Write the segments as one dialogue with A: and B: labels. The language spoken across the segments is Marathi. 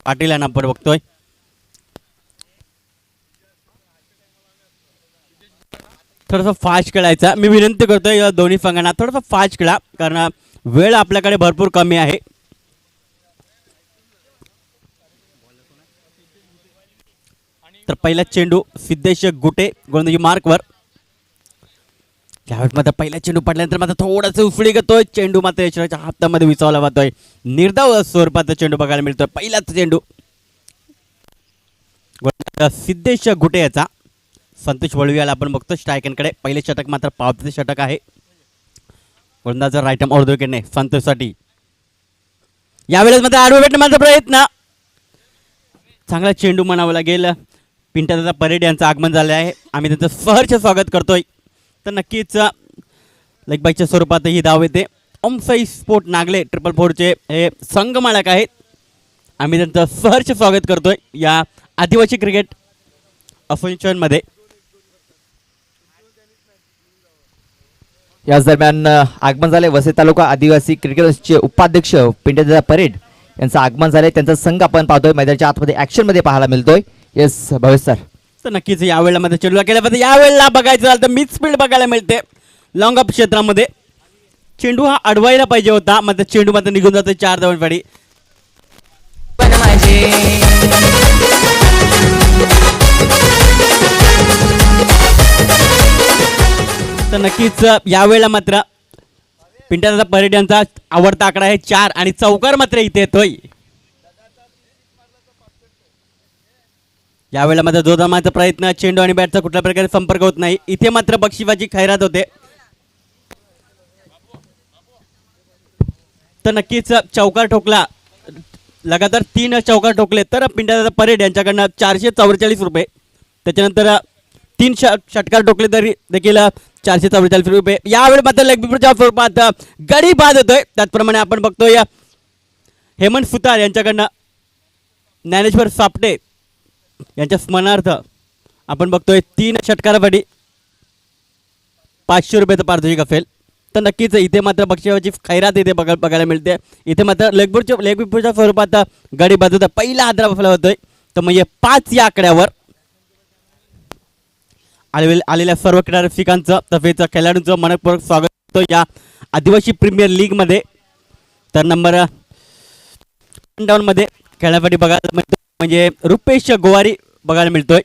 A: पाटील यांना आपण बघतोय. थोडासा फास्ट खेळायचा मी विनंती करतोय या दोन्ही संघांना थोडासा फास्ट खेळा कारण वेळ आपल्याकडे भरपूर कमी आहे. तर पहिला चेंडू सिद्धेश गुटे गोलंदाजी मार्कवर. त्यावेळेस मात्र पहिला चेंडू पडल्यानंतर मात्र थोडासा उसळी घेतोय चेंडू मात्र यशराजच्या हातामध्ये विचावला जातोय. निर्धाव स्वरूपाचा चेंडू बघायला मिळतोय. पहिलाच चेंडू सिद्धेश गुटे याचा. संतोष वळवियाला आपण बघतो स्ट्रायकनकडे. पहिले षटक मात्र पावतीचे षटक आहे. गोलंदाज राईट आर्म ऑर्डर विकेटने संतोषसाठी. यावेळेस मात्र आडवे भेटण्याचा प्रयत्न. चांगला चेंडू म्हणावं लागेल. पिंट्यादादा परेड यांचं आगमन झालं आहे. आम्ही त्यांचं सहर्ष स्वागत करतोय. तर नक्कीच लेग बाईच्या स्वरूपात ही धाव येते. ओमसाई स्पोर्ट नागले 444चे हे संघ मालक आहेत. आम्ही त्यांचं सहर्ष स्वागत करतोय या आदिवासी क्रिकेट असोसिएशनमध्ये.
B: याच दरम्यान आगमन झाले वसई तालुका आदिवासी क्रिकेटचे उपाध्यक्ष पिंट्यादादा परेड यांचं आगमन झाले. त्यांचा संघ आपण पाहतोय मैदानाच्या आतमध्ये ॲक्शनमध्ये पाहायला मिळतोय. Yes Bhavesh sir.
A: तर नक्कीच यावेळेला मध्ये चेंडूला केल्यापासून यावेळेला बघायचं झालं तर मिड स्पीड बघायला मिळते लॉंग ऑफ क्षेत्रामध्ये. चेंडू हा अडवायला पाहिजे होता मात्र चेंडू मात्र निघून जातो 4 धावांपाडी. तर नक्कीच यावेळेला मात्र पिंट्यादादा परेड यांचा आवडता आकडा आहे 4 आणि चौकार मात्र इथे येतोय. यावेळेला मात्र जोरदार प्रयत्न. चेंडू आणि बॅटचा कुठल्या प्रकारे संपर्क होत नाही. इथे मात्र बक्षीबाजी खैरात होते. तर नक्कीच चौकार ठोकला. लगातार 3 चौकार ठोकले तर पिंट्यादादा परेड यांच्याकडनं 444 रुपये. त्याच्यानंतर 3 षटकार ठोकले तरी देखील 444 रुपये. यावेळी मात्र लेगबीपरच्या स्वरूपात गडी बाद होतोय. त्याचप्रमाणे आपण बघतोय हेमंत सुतार यांच्याकडनं ज्ञानेश्वर सापटे यांच्या स्मरणार्थ आपण बघतोय 3 षटकारासाठी 500 रुपयाचं पारितोषिक असेल. तर नक्कीच इथे मात्र बक्षिसाची खैरात इथे बघायला मिळते. इथे मात्र लेगबीपरच्या स्वरूपात गडी बाद होता. पहिला हादरा बसला होतोय. तर म्हणजे 5 या आकड्यावर आलेल्या सर्व क्रीडा रसिकांचं तसेच खेळाडूंचं मनपूर्वक स्वागत करतो या आदिवासी प्रीमियर लीगमध्ये. तर नंबर 1 मध्ये खेळण्यासाठी बघायला मिळतो म्हणजे रुपेश गोवारी बघायला मिळतोय.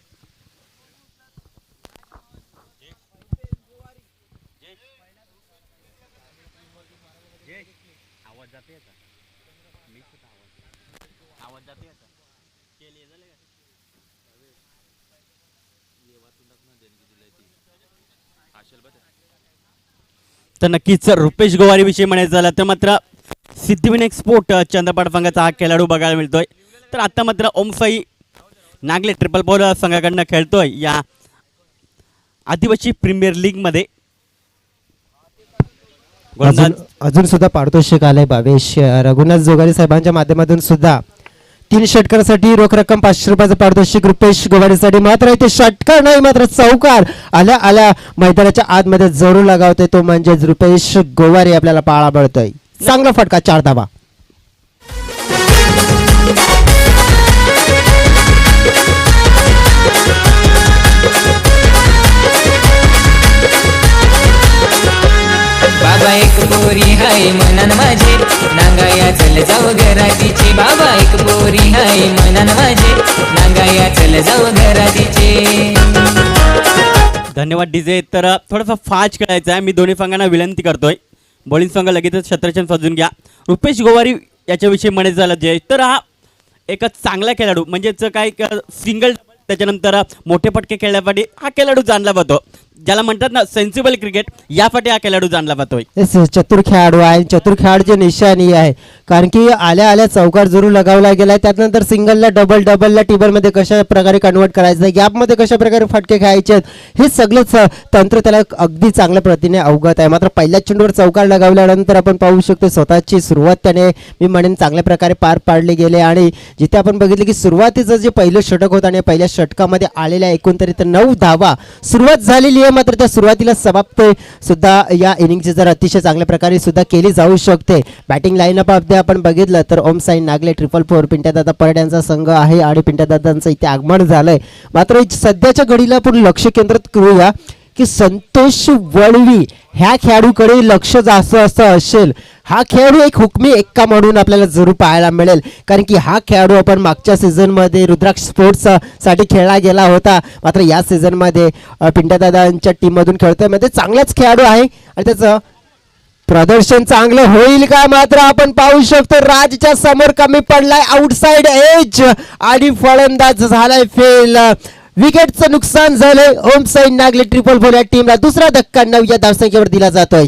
A: तर नक्कीच रुपेश गोवारी विषयी म्हणायचं झालं तर मात्र सिद्धिविनायक स्पोर्ट चंद्रपाड संघाचा हा खेळाडू बघायला मिळतोय. तर आता मात्र ओमसाई नागले 444 संघाकडनं खेळतोय या आदिवासी प्रीमियर लीग मध्ये.
C: अजून सुद्धा पारितोषिक आलंय भावेश रघुनाथ जोगारी साहेबांच्या माध्यमातून सुद्धा 3 षटकारासाठी रोख रक्कम 500 रुपयाचं पारितोषिक रुपेश गोवारीसाठी. मात्र इथे षटकार नाही मात्र चौकार आल्या मैदानाच्या आतमध्ये जरूर लगावतोय तो म्हणजेच रुपेश गोवारी आपल्याला पाहायला मिळतोय. चांगला फटका 4 धावा.
D: बाबा एक बोरी हाय मनान माझे नांगाया चल जाऊ घरातीचे. बाबा एक बोरी हाय मनान माझे नांगाया चल जाऊ घरातीचे.
A: धन्यवाद डीजे. तर थोडासा फास्ट खेळायचा आहे. मी दोन्ही संघांना विनंती करतोय बॉलिंग संघ लगेचच क्षेत्ररक्षण सजून घ्या. रुपेश गोवारी याच्याविषयी म्हणायचं झालं जय तर हा एक चांगला खेळाडू म्हणजेच काय सिंगल त्याच्यानंतर मोठे फटके खेळण्यासाठी हा खेळाडू जाणला जातो. ज्याला म्हणतात ना सेन्सिबल क्रिकेट यासाठी हा खेळाडू जाणला जातोय.
C: चतुर खेळाडू आहे. चतुर खेळाडूची निशाणी आहे कारण की आल्या चौकार जरूर लगावला गेलाय. त्यानंतर सिंगलला डबलला टिबलमध्ये कशा प्रकारे कन्वर्ट करायचं गॅपमध्ये कशा प्रकारे फटके खेळायचे हे सगळंच तंत्र त्याला अगदी चांगल्या प्रतीने अवगत आहे. मात्र पहिल्या चेंडूवर चौकार लगावल्यानंतर आपण पाहू शकतो स्वतःची सुरुवात त्याने मी म्हणेन चांगल्या प्रकारे पार पाडली गेले. आणि जिथे आपण बघितलं की सुरुवातीचं जे पहिलं षटक होतं आणि पहिल्या षटकामध्ये आलेल्या एकूण तरी 9 धावा सुरुवात झालेली आहे. प्रक्रिया मात्र त्या सुरुवातीला समाप्त सुद्धा या इनिंगची जर अतिशय चांगल्या प्रकारे सुद्धा केली जाऊ शकते. बॅटिंग लाईनअप मध्ये आपण बघितलं तर ओम साई नागले 444 पिंट्यादादा परड यांचा संघ आहे आणि पिंट्यादादांचं इथे आगमन झालंय. मात्र सध्याच्या घडीला आपण लक्ष केंद्रित करूया की संतोष वळवी ह्या खेळाडूकडे लक्ष जास्त असं असेल. हा खेळाडू एक हुकमी एक्का म्हणून आपल्याला जरूर पाहायला मिळेल, कारण की हा खेळाडू आपण मागच्या सीझनमध्ये रुद्राक्ष स्पोर्ट्स साठी खेळला गेला होता. मात्र या सीझनमध्ये पिंट्यादादांच्या टीममधून खेळतोय मध्ये चांगलाच खेळाडू आहे आणि त्याचं प्रदर्शन चांगलं होईल का मात्र आपण पाहू शकतो. राजच्या समोर कमी पडलाय आउटसाइड एज आणि फलंदाज झालाय फेल. विकेटचं नुकसान झालंय. ओम साई नागले 444 या टीमला दुसरा धक्का 9 या धावसंख्येवर दिला जातोय.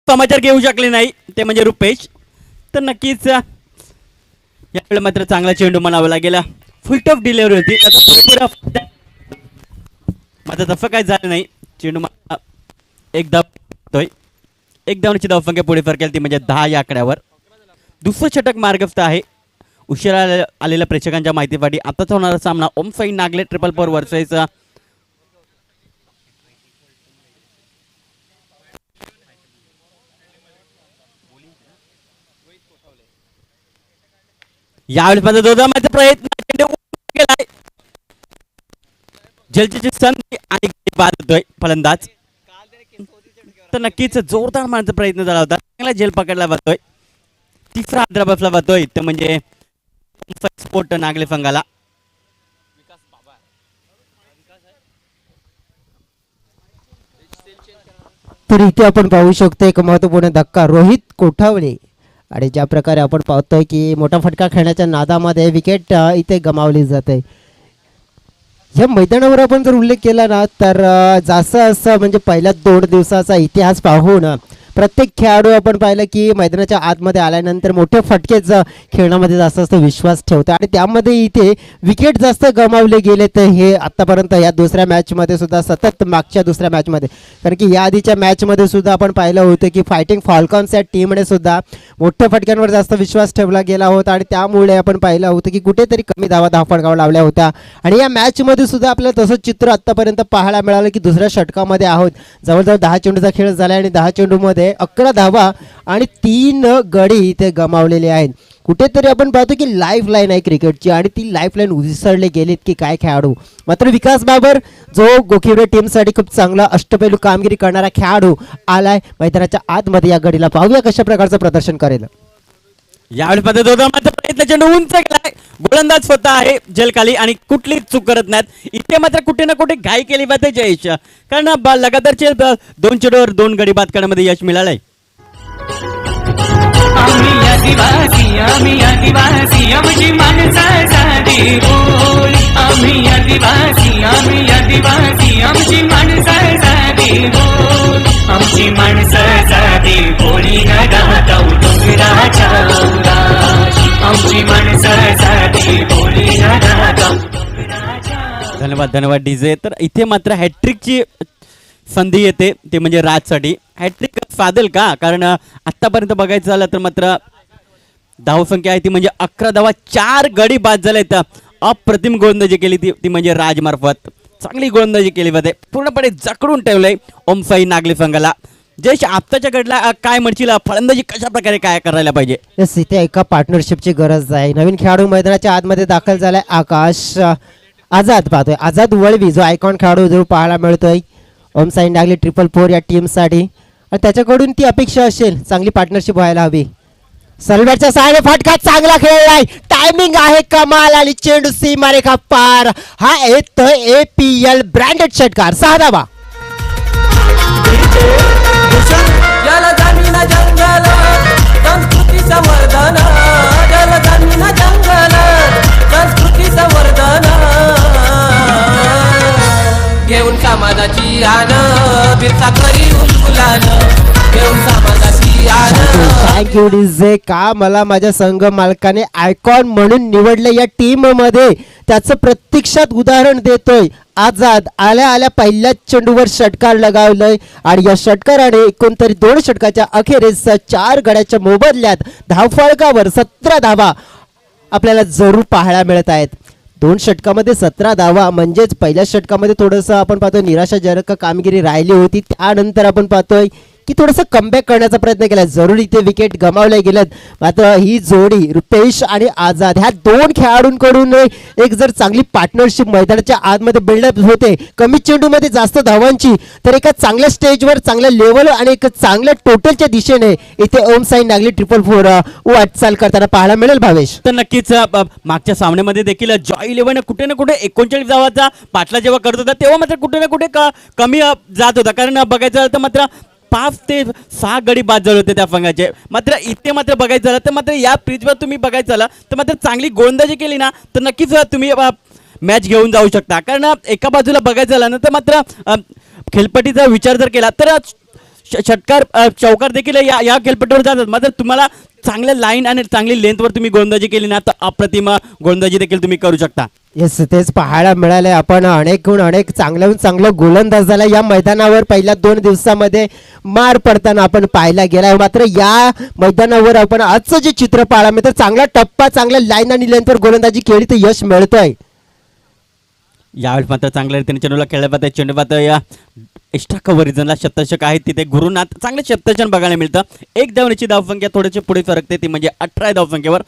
A: समाचार घेऊ शकले नाही ते म्हणजे रुपेश. तर नक्कीच यावेळी मात्र चांगला चेंडू म्हणावा लागेल. फुल टफ डिलिव्हरी होती मात्र तसं काय झालं नाही. चेंडू एक धावची धावसंख्या पुढे फरक केली ती म्हणजे 10 या आकड्यावर. दुसरं षटक मार्गस्थ आहे. उशिरा आलेल्या प्रेक्षकांच्या माहितीसाठी आताचा होणारा सामना ओम साई नागले 444 वर्सेस यावेळेस माझा दोघांचा प्रयत्न केलाय. जलची संधी आणि होतोय फलंदाज. तर नक्कीच जोरदार मारण्याचा प्रयत्न झाला होता. चांगला झेल पकडला जातोय. तिसरा हादरा बसला जातोय तर म्हणजे स्पोर्ट नागले संघाला.
C: तर इथे आपण पाहू शकतो एक महत्वपूर्ण धक्का रोहित कोठावले आणि ज्या प्रकारे आपण पाहतोय की मोठा फटका खेळण्याच्या नादामध्ये विकेट इथे गमावली जाते. या मैदानावर आपण जर उल्लेख केला ना तर जास्त असं म्हणजे पहिल्या 2 दिवसाचा इतिहास पाहून प्रत्येक खेळाडू आपण पाहिलं की मैदानाच्या आतमध्ये आल्यानंतर मोठे फटकेच खेळण्यामध्ये जास्त विश्वास ठेवतो आणि त्यामध्ये इथे विकेट जास्त गमावले गेले. तर हे आत्तापर्यंत या दुसऱ्या मॅचमध्ये सुद्धा सतत मागच्या दुसऱ्या मॅचमध्ये, कारण की या आधीच्या मॅचमध्ये सुद्धा आपण पाहिलं होतं की फायटिंग फॉल्कॉन्स या टीमने सुद्धा मोठ्या फटक्यांवर जास्त विश्वास ठेवला गेला होता आणि त्यामुळे आपण पाहिलं होतं की कुठेतरी कमी धावा फटकावा लावल्या होत्या. आणि या मॅचमध्ये सुद्धा आपल्याला तसंच चित्र आत्तापर्यंत पाहायला मिळालं की दुसऱ्या षटकामध्ये आहोत. जवळजवळ 10 चेंडूचा खेळ झाला आणि 10 चेंडूमध्ये 11 धावा आणि 3 गडी इथे गमावलेले आहेत. कुठेतरी आपण पाहतो की लाईफ लाईन आहे क्रिकेटची आणि ती लाईफ लाईन उसळले गेलीत की काय खेळाडू. मात्र विकास बाबर जो गोखिवडे टीमसाठी खूप चांगला अष्टपैलू कामगिरी करणारा खेळाडू आलाय मैदानाच्या आतमध्ये. या गडीला पाहूया कशा प्रकारचं प्रदर्शन करेल.
A: यावेळेस प्रयत्न चेंडू उंच केलाय. गोलंदाज स्वतः आहे जलखाली आणि कुठलीच चूक करत नाहीत. इथे मात्र कुठे ना कुठे घाई केली जाते जयेश, कारण लगातारचे 2 चेंडूवर 2 गडी बाद करण्यामध्ये यश मिळालंय.
E: आम्ही आदिवासी आमची माणसासाठी बोल. आम्ही आदिवासी आमची माणसासाठी बोल. आमची माणसासाठी बोली न गाता डोंगराच्या
A: धन्यवाद धन्यवाद डीजे. तर इथे मात्र हॅट्रिकची संधी येते ते म्हणजे राजसाठी. हॅट्रिक साधेल का? कारण आत्तापर्यंत बघायचं झालं तर मात्र धावसंख्या आहे ती म्हणजे 11 धावा, 4 गडी बाद झाले. अप्रतिम गोलंदाजी केली ती म्हणजे राजमार्फत. चांगली गोलंदाजी केली होते, पूर्णपणे जकडून ठेवलंय ओमसाई नागले संघाला. जयेश आत्ताच्या गडला काय म्हणशील, फलंदाजी कशा प्रकारे काय करायला पाहिजे?
C: येस, इथे एका पार्टनरशिपची गरज आहे. नवीन खेळाडू मैदानाच्या आतमध्ये दाखल झालाय आकाश आझाद. पाहतोय आझाद वळवी, जो आयकॉन खेळाडू जो पाहायला मिळतोय ओमसाई नागले 444 या टीमसाठी. आणि त्याच्याकडून ती अपेक्षा असेल चांगली पार्टनरशिप व्हायला हवी. सलबॅटच्या सहाय्याने फटका चांगला खेळलाय, टायमिंग आहे कमाल आणि चेंडू सीमारेखा पार. हा येतोय APL ब्रँडेड षटकार, 6 धावा.
F: जल जमीन जंगल संस्कृती संवर्धन, जल जमीन जंगल संस्कृती संवर्धन, घेऊन समाजाची आन बिरसा करी उलगुलान, घेऊन समाजाची आन.
C: Thank you DJ. का मला माझ्या संघ मालकाने आयकॉन म्हणून निवडले या टीम मध्ये, त्याचं प्रत्यक्षात उदाहरण देतोय. आझाद आल्या आल्या पहिल्याच चेंडूवर षटकार लगावलंय आणि या षटकाराने एकोणतरी 2 षटकाच्या अखेरीस 4 गड्याच्या मोबदल्यात धावफलकावर 17 धावा आपल्याला जरूर पाहायला मिळत आहेत. 2 षटकामध्ये 17 धावा म्हणजेच पहिल्या षटकामध्ये थोडंसं आपण पाहतोय निराशाजनक कामगिरी राहिली होती. त्यानंतर आपण पाहतोय की थोडंसं कमबॅक करण्याचा प्रयत्न केला. जरूर इथे विकेट गमावले गेलेत, मात्र ही जोडी रुपेश आणि आझाद ह्या 2 खेळाडूंकडून एक जर चांगली पार्टनरशिप मैदानाच्या आतमध्ये बिल्डअप होते, कमी चेंडूमध्ये जास्त धावांची, तर एका चांगल्या स्टेजवर चांगल्या लेवल आणि एक चांगल्या टोटलच्या दिशेने इथे ओमसाई नागले 444 वाटचाल करताना पाहायला मिळेल. भावेश,
A: तर नक्कीच मागच्या सामन्यामध्ये देखील जॉय 11 कुठे ना कुठे 39 धावाचा पाठला जेव्हा करत होता तेव्हा मात्र कुठे ना कुठे कमी जात होता. कारण बघायचं झालं तर मात्र 5 ते 6 गडी बाद झाले होते त्या संघाचे. मात्र इथे मात्र बघायचं झालं तर मात्र या पिचवर तुम्ही बघायचं झालं तर मात्र चांगली गोलंदाजी केली ना तर नक्कीच तुम्ही मॅच घेऊन जाऊ शकता. कारण एका बाजूला बघायचं झालं ना तर मात्र खेळपट्टीचा विचार जर केला तर षटकार चौकार देखील या खेळपट्टीवर जातात. मात्र तुम्हाला चांगल्या लाईन आणि चांगली लेंथवर तुम्ही गोलंदाजी केली ना तर अप्रतिम गोलंदाजी देखील तुम्ही करू शकता.
C: येस, तेच पाहायला मिळाले. आपण अनेक चांगल्याहून चांगलं गोलंदाज झाला या मैदानावर पहिल्या 2 दिवसामध्ये मार पडताना आपण पाहायला गेला. मात्र या मैदानावर आपण आजचं जे चित्र पाहायला मिळतं, चांगला टप्पा, चांगल्या लाईन आणि लेंथवर गोलंदाजी केली तर यश मिळतंय.
A: यावेळेस मात्र चांगल्या रीतीने चेंडूला खेळल्या पाहत चेंडू पाहत या एक्स्ट्रा कव्हरेजला शतशतक आहे तिथे गुरुनाथ चांगले शतचन बघायला मिळतं. 1 धावण्याची धावसंख्या थोडेसे पुढे सरकते ती म्हणजे 18 धावसंख्येवर.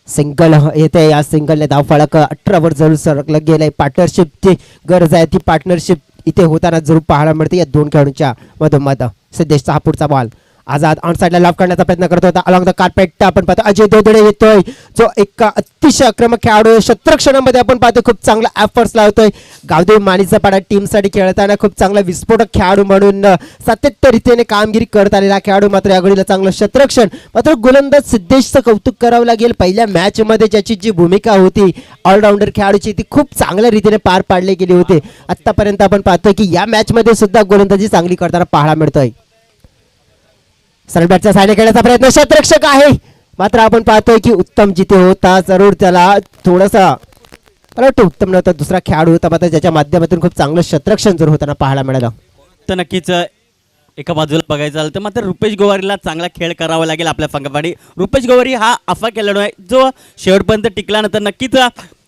C: सिंगल येते, या सिंगलने धावफलक 18 वर जरूर सरकलं गेलंय. पार्टनरशिपची गरज आहे, ती पार्टनरशिप इथे होताना जरूर पाहायला मिळते या 2 खेळाडूंच्या मधोमध. सिद्धेशचा हा पुढचा बॉल, आझाद ऑन साइडला लाभ करण्याचा प्रयत्न करत होता. अलॉंग द कार्पेट आपण पाहतो अजय दोदडे येतोय, जो एक अतिशय आक्रमक खेळाडू आहे. क्षेत्ररक्षणामध्ये आपण पाहतो खूप चांगला एफर्ट्स लावतोय. गावदेवी माणिकचा पाडा टीमसाठी खेळताना खूप चांगला विस्फोटक खेळाडू म्हणून सातत्य रीतीने कामगिरी करत आलेला खेळाडू. मात्र या घडीला चांगलं क्षेत्ररक्षण. मात्र गोलंदाज सिद्धेशचं कौतुक करावं लागेल. पहिल्या मॅच मध्ये ज्याची जी भूमिका होती ऑलराऊंडर खेळाडूची ती खूप चांगल्या रीतीने पार पाडली गेली होती. आतापर्यंत आपण पाहतोय की या मॅच मध्ये सुद्धा गोलंदाजी चांगली करताना पाहायला मिळतोय. सरळ बॅटचा साइड खेळण्याचा प्रयत्न, क्षेत्ररक्षक आहे. मात्र आपण पाहतोय की उत्तम जिथे होता जरूर त्याला थोडासा उत्तम नव्हता, दुसरा खेळाडू होता मात्र ज्याच्या माध्यमातून खूप चांगलं क्षेत्ररक्षण जरूर होताना पाहायला मिळालं.
A: तर नक्कीच एका बाजूला बघायचं झालं तर मात्र रुपेश गोवारीला चांगला खेळ करावा लागेल आपल्या संघासाठी. रुपेश गोवारी हा असा खेळाडू आहे जो शेवटपर्यंत टिकला नंतर नक्कीच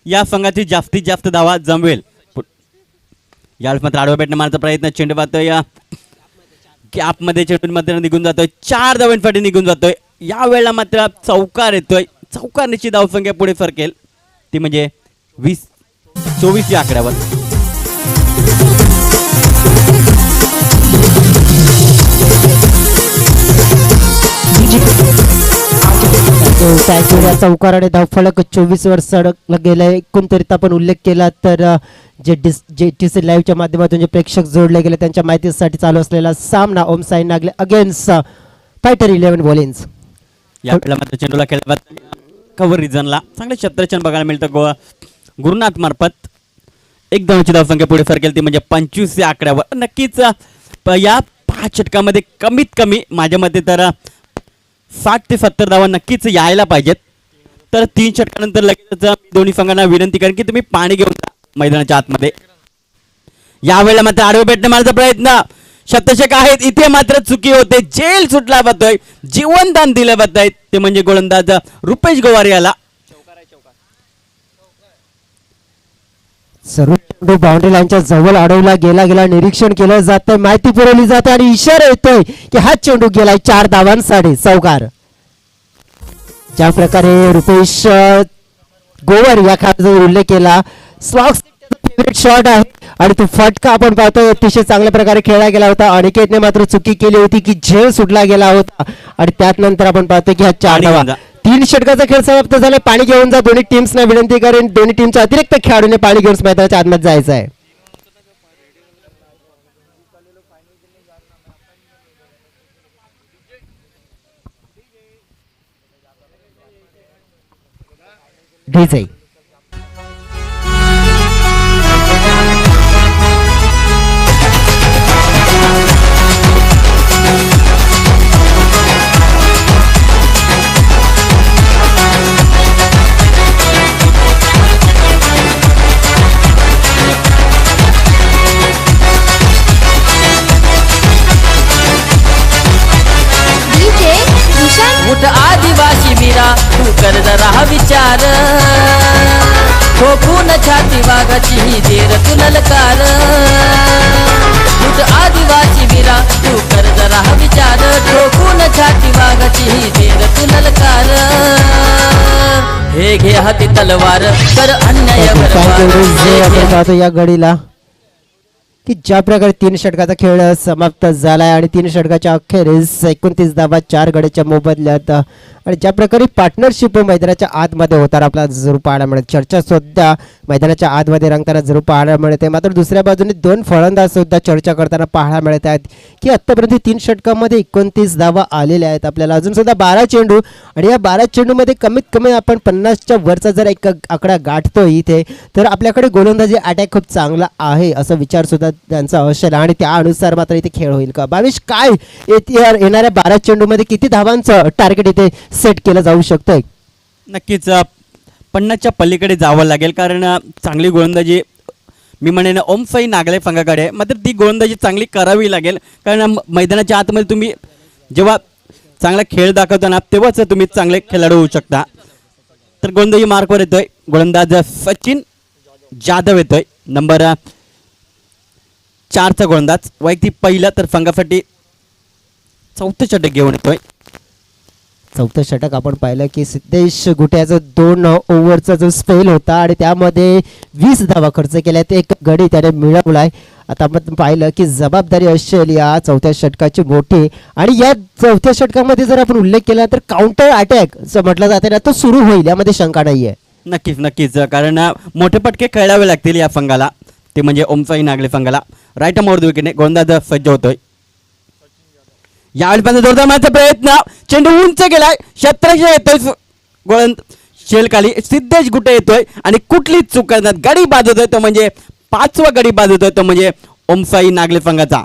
A: या संघाची जास्तीत जास्त धावा जमवेल. यावेळेस मात्र आडवा बॅटने मारण्याचा प्रयत्न, चेंडू पाहतोय या कॅपमध्ये चेंडूमध्ये निघून जातोय, 4 धावांसाठी निघून जातोय. या वेळेला मात्र चौकार येतोय. चौकारची धावसंख्या पुढे सरकेल ती म्हणजे 24 या आकड्यावर.
C: चौकाराने धावफलक 24 वर सडकलं गेलंय. कोणतरी आपण उल्लेख केला तर जे JTC लाईव्हच्या माध्यमातून जे प्रेक्षक जोडले गेले त्यांच्या माहितीसाठी चालू असलेला सामना ओमसाई नागले अगेन्स्ट फायटर 11 बॉलिंग्स.
A: यावेळेला मात्र चेंडूला खेळला कव्हर रिजनला चांगले क्षेत्ररक्षण बघायला मिळतं गुरुनाथ मार्फत. 1 धावांची धावसंख्या पुढे सरकेल ती म्हणजे 25 या आकड्यावर. नक्कीच या 5 षटकामध्ये कमीत कमी माझ्या मते तर 60 ते 70 धावा नक्कीच यायला पाहिजेत. तर 3 षटकानंतर लगेच दोन्ही संघांना विनंती करेन की तुम्ही पाणी घेऊन जा मैदानाच्या आतमध्ये. यावेळेला मात्र आडवे भेटणे मारण्याचा प्रयत्न शतशक आहेत, इथे मात्र चुकी होते. जेल सुटला जातोय, जीवनदान दिलं जात आहे, ते म्हणजे गोलंदाज रुपेश गोवार याला.
C: सर्व चेंडू बाउंड्री लाईनच्या जवळ अडवला गेला निरीक्षण केलं जातं, माहिती पुरवली जाते आणि इशारा येतोय की हा चेंडू गेलाय 4 धावांसाठी चौकार. ज्या प्रकारे रुपेश गोवर या खेळाचा उल्लेख केला, स्लॉक्स फेवरेट शॉट आहे आणि तो फटका आपण पाहतोय अतिशय चांगल्या प्रकारे खेळला गेला होता. अनिकेतने मात्र चुकी केली होती की झेल सुटला गेला होता आणि त्यात नंतर आपण पाहतोय की हा 4 धावा. 3 षटकाचा खेळ समाप्त झाला. पाणी घेऊन जा. दोन्ही टीम्सना विनंती करेन, दोन्ही टीमच्या अतिरिक्त खेळाडूने पाणी घेऊन मैदानाच्या आतमध्ये जायचं आहे. डीजे
F: उठ आदिवासी वीरा तू कर जरा विचार, ठोकून छाती वाघाची ही देर तू ललकार. उठ आदिवासी वीरा तू कर जरा विचार, ठोकून छाती वाघाची ही देर तू ललकार. हे घे हाती तलवार कर अन्याय
C: आपण पाहतो या घडीला की ज्या प्रकारे 3 षटकाचा खेळ समाप्त झालाय आणि 3 षटकाच्या अखेरीस 29 धावा 4 गड्याच्या मोबदल्यात आणि ज्या प्रकारे पार्टनरशिप मैदानाच्या आतमध्ये होताना आपल्याला जरूर पाहायला मिळते. चर्चा सुद्धा मैदानाच्या आतमध्ये रंगताना जरूर पाहायला मिळते. मात्र दुसऱ्या बाजूने 2 फलंदाज सुद्धा चर्चा करताना पाहायला मिळत आहेत की आतापर्यंत 3 षटकामध्ये 29 धावा आलेल्या आहेत. आपल्याला अजून सुद्धा 12 चेंडू आणि या 12 चेंडूमध्ये कमीत कमी आपण 50च्या वरचा जर एक आकडा गाठतोय इथे, तर आपल्याकडे गोलंदाजी अटॅक खूप चांगला आहे असा विचार सुद्धा त्यांचा असेल आणि त्यानुसार मात्र इथे खेळ होईल का. भावेश, काय येणाऱ्या 12 चेंडूमध्ये किती धावांचं टार्गेट इथे सेट केलं जाऊ शकतंय?
A: नक्कीच 50च्या पलीकडे जावं लागेल, कारण चांगली गोलंदाजी मी म्हणेन ओमसाई नागले संघाकडे, मात्र ती गोलंदाजी चांगली करावी लागेल. कारण मैदानाच्या आतमध्ये तुम्ही जेव्हा चांगला खेळ दाखवताना तेव्हाच तुम्ही चांगले खेळाडू होऊ शकता. तर गोलंदाजी मार्कवर येतोय गोलंदाज सचिन जाधव येतोय, नंबर 4चा गोलंदाज. वैयक्तिक पहिला तर संघासाठी 4थं षटक घेऊन येतोय.
C: 4थं षटक आपण पाहिलं की सिद्धेश गुट्याचा 2 ओव्हरचा जो स्पेल होता आणि त्यामध्ये 20 धावा खर्च केल्यात, 1 गडी त्याने मिळवलाय. आता आपण पाहिलं की जबाबदारी असेल या 4थ्या षटकाची मोठी आणि या 4थ्या षटकामध्ये जर आपण उल्लेख केला तर काउंटर अटॅक जो म्हटलं जाते ना तो सुरू होईल, यामध्ये शंका नाहीये.
A: नक्कीच नक्कीच, कारण मोठे पटके खेळावे लागतील या संघाला, ते म्हणजे ओमसाई नागले संघाला. राईट आर्म विकेटने गोलंदाज सज्ज होतोय. यावेळी पण जोरदार मारण्याचा प्रयत्न, चेंडू उंच गेलाय, क्षेत्ररक्षक येतोय शेल खाली, सिद्धेश गुटे येतोय आणि कुठलीच चूक करतात गडी बाद होतोय, तो म्हणजे 5वा गडी बाद होतोय, तो म्हणजे ओमसाई नागले संघाचा.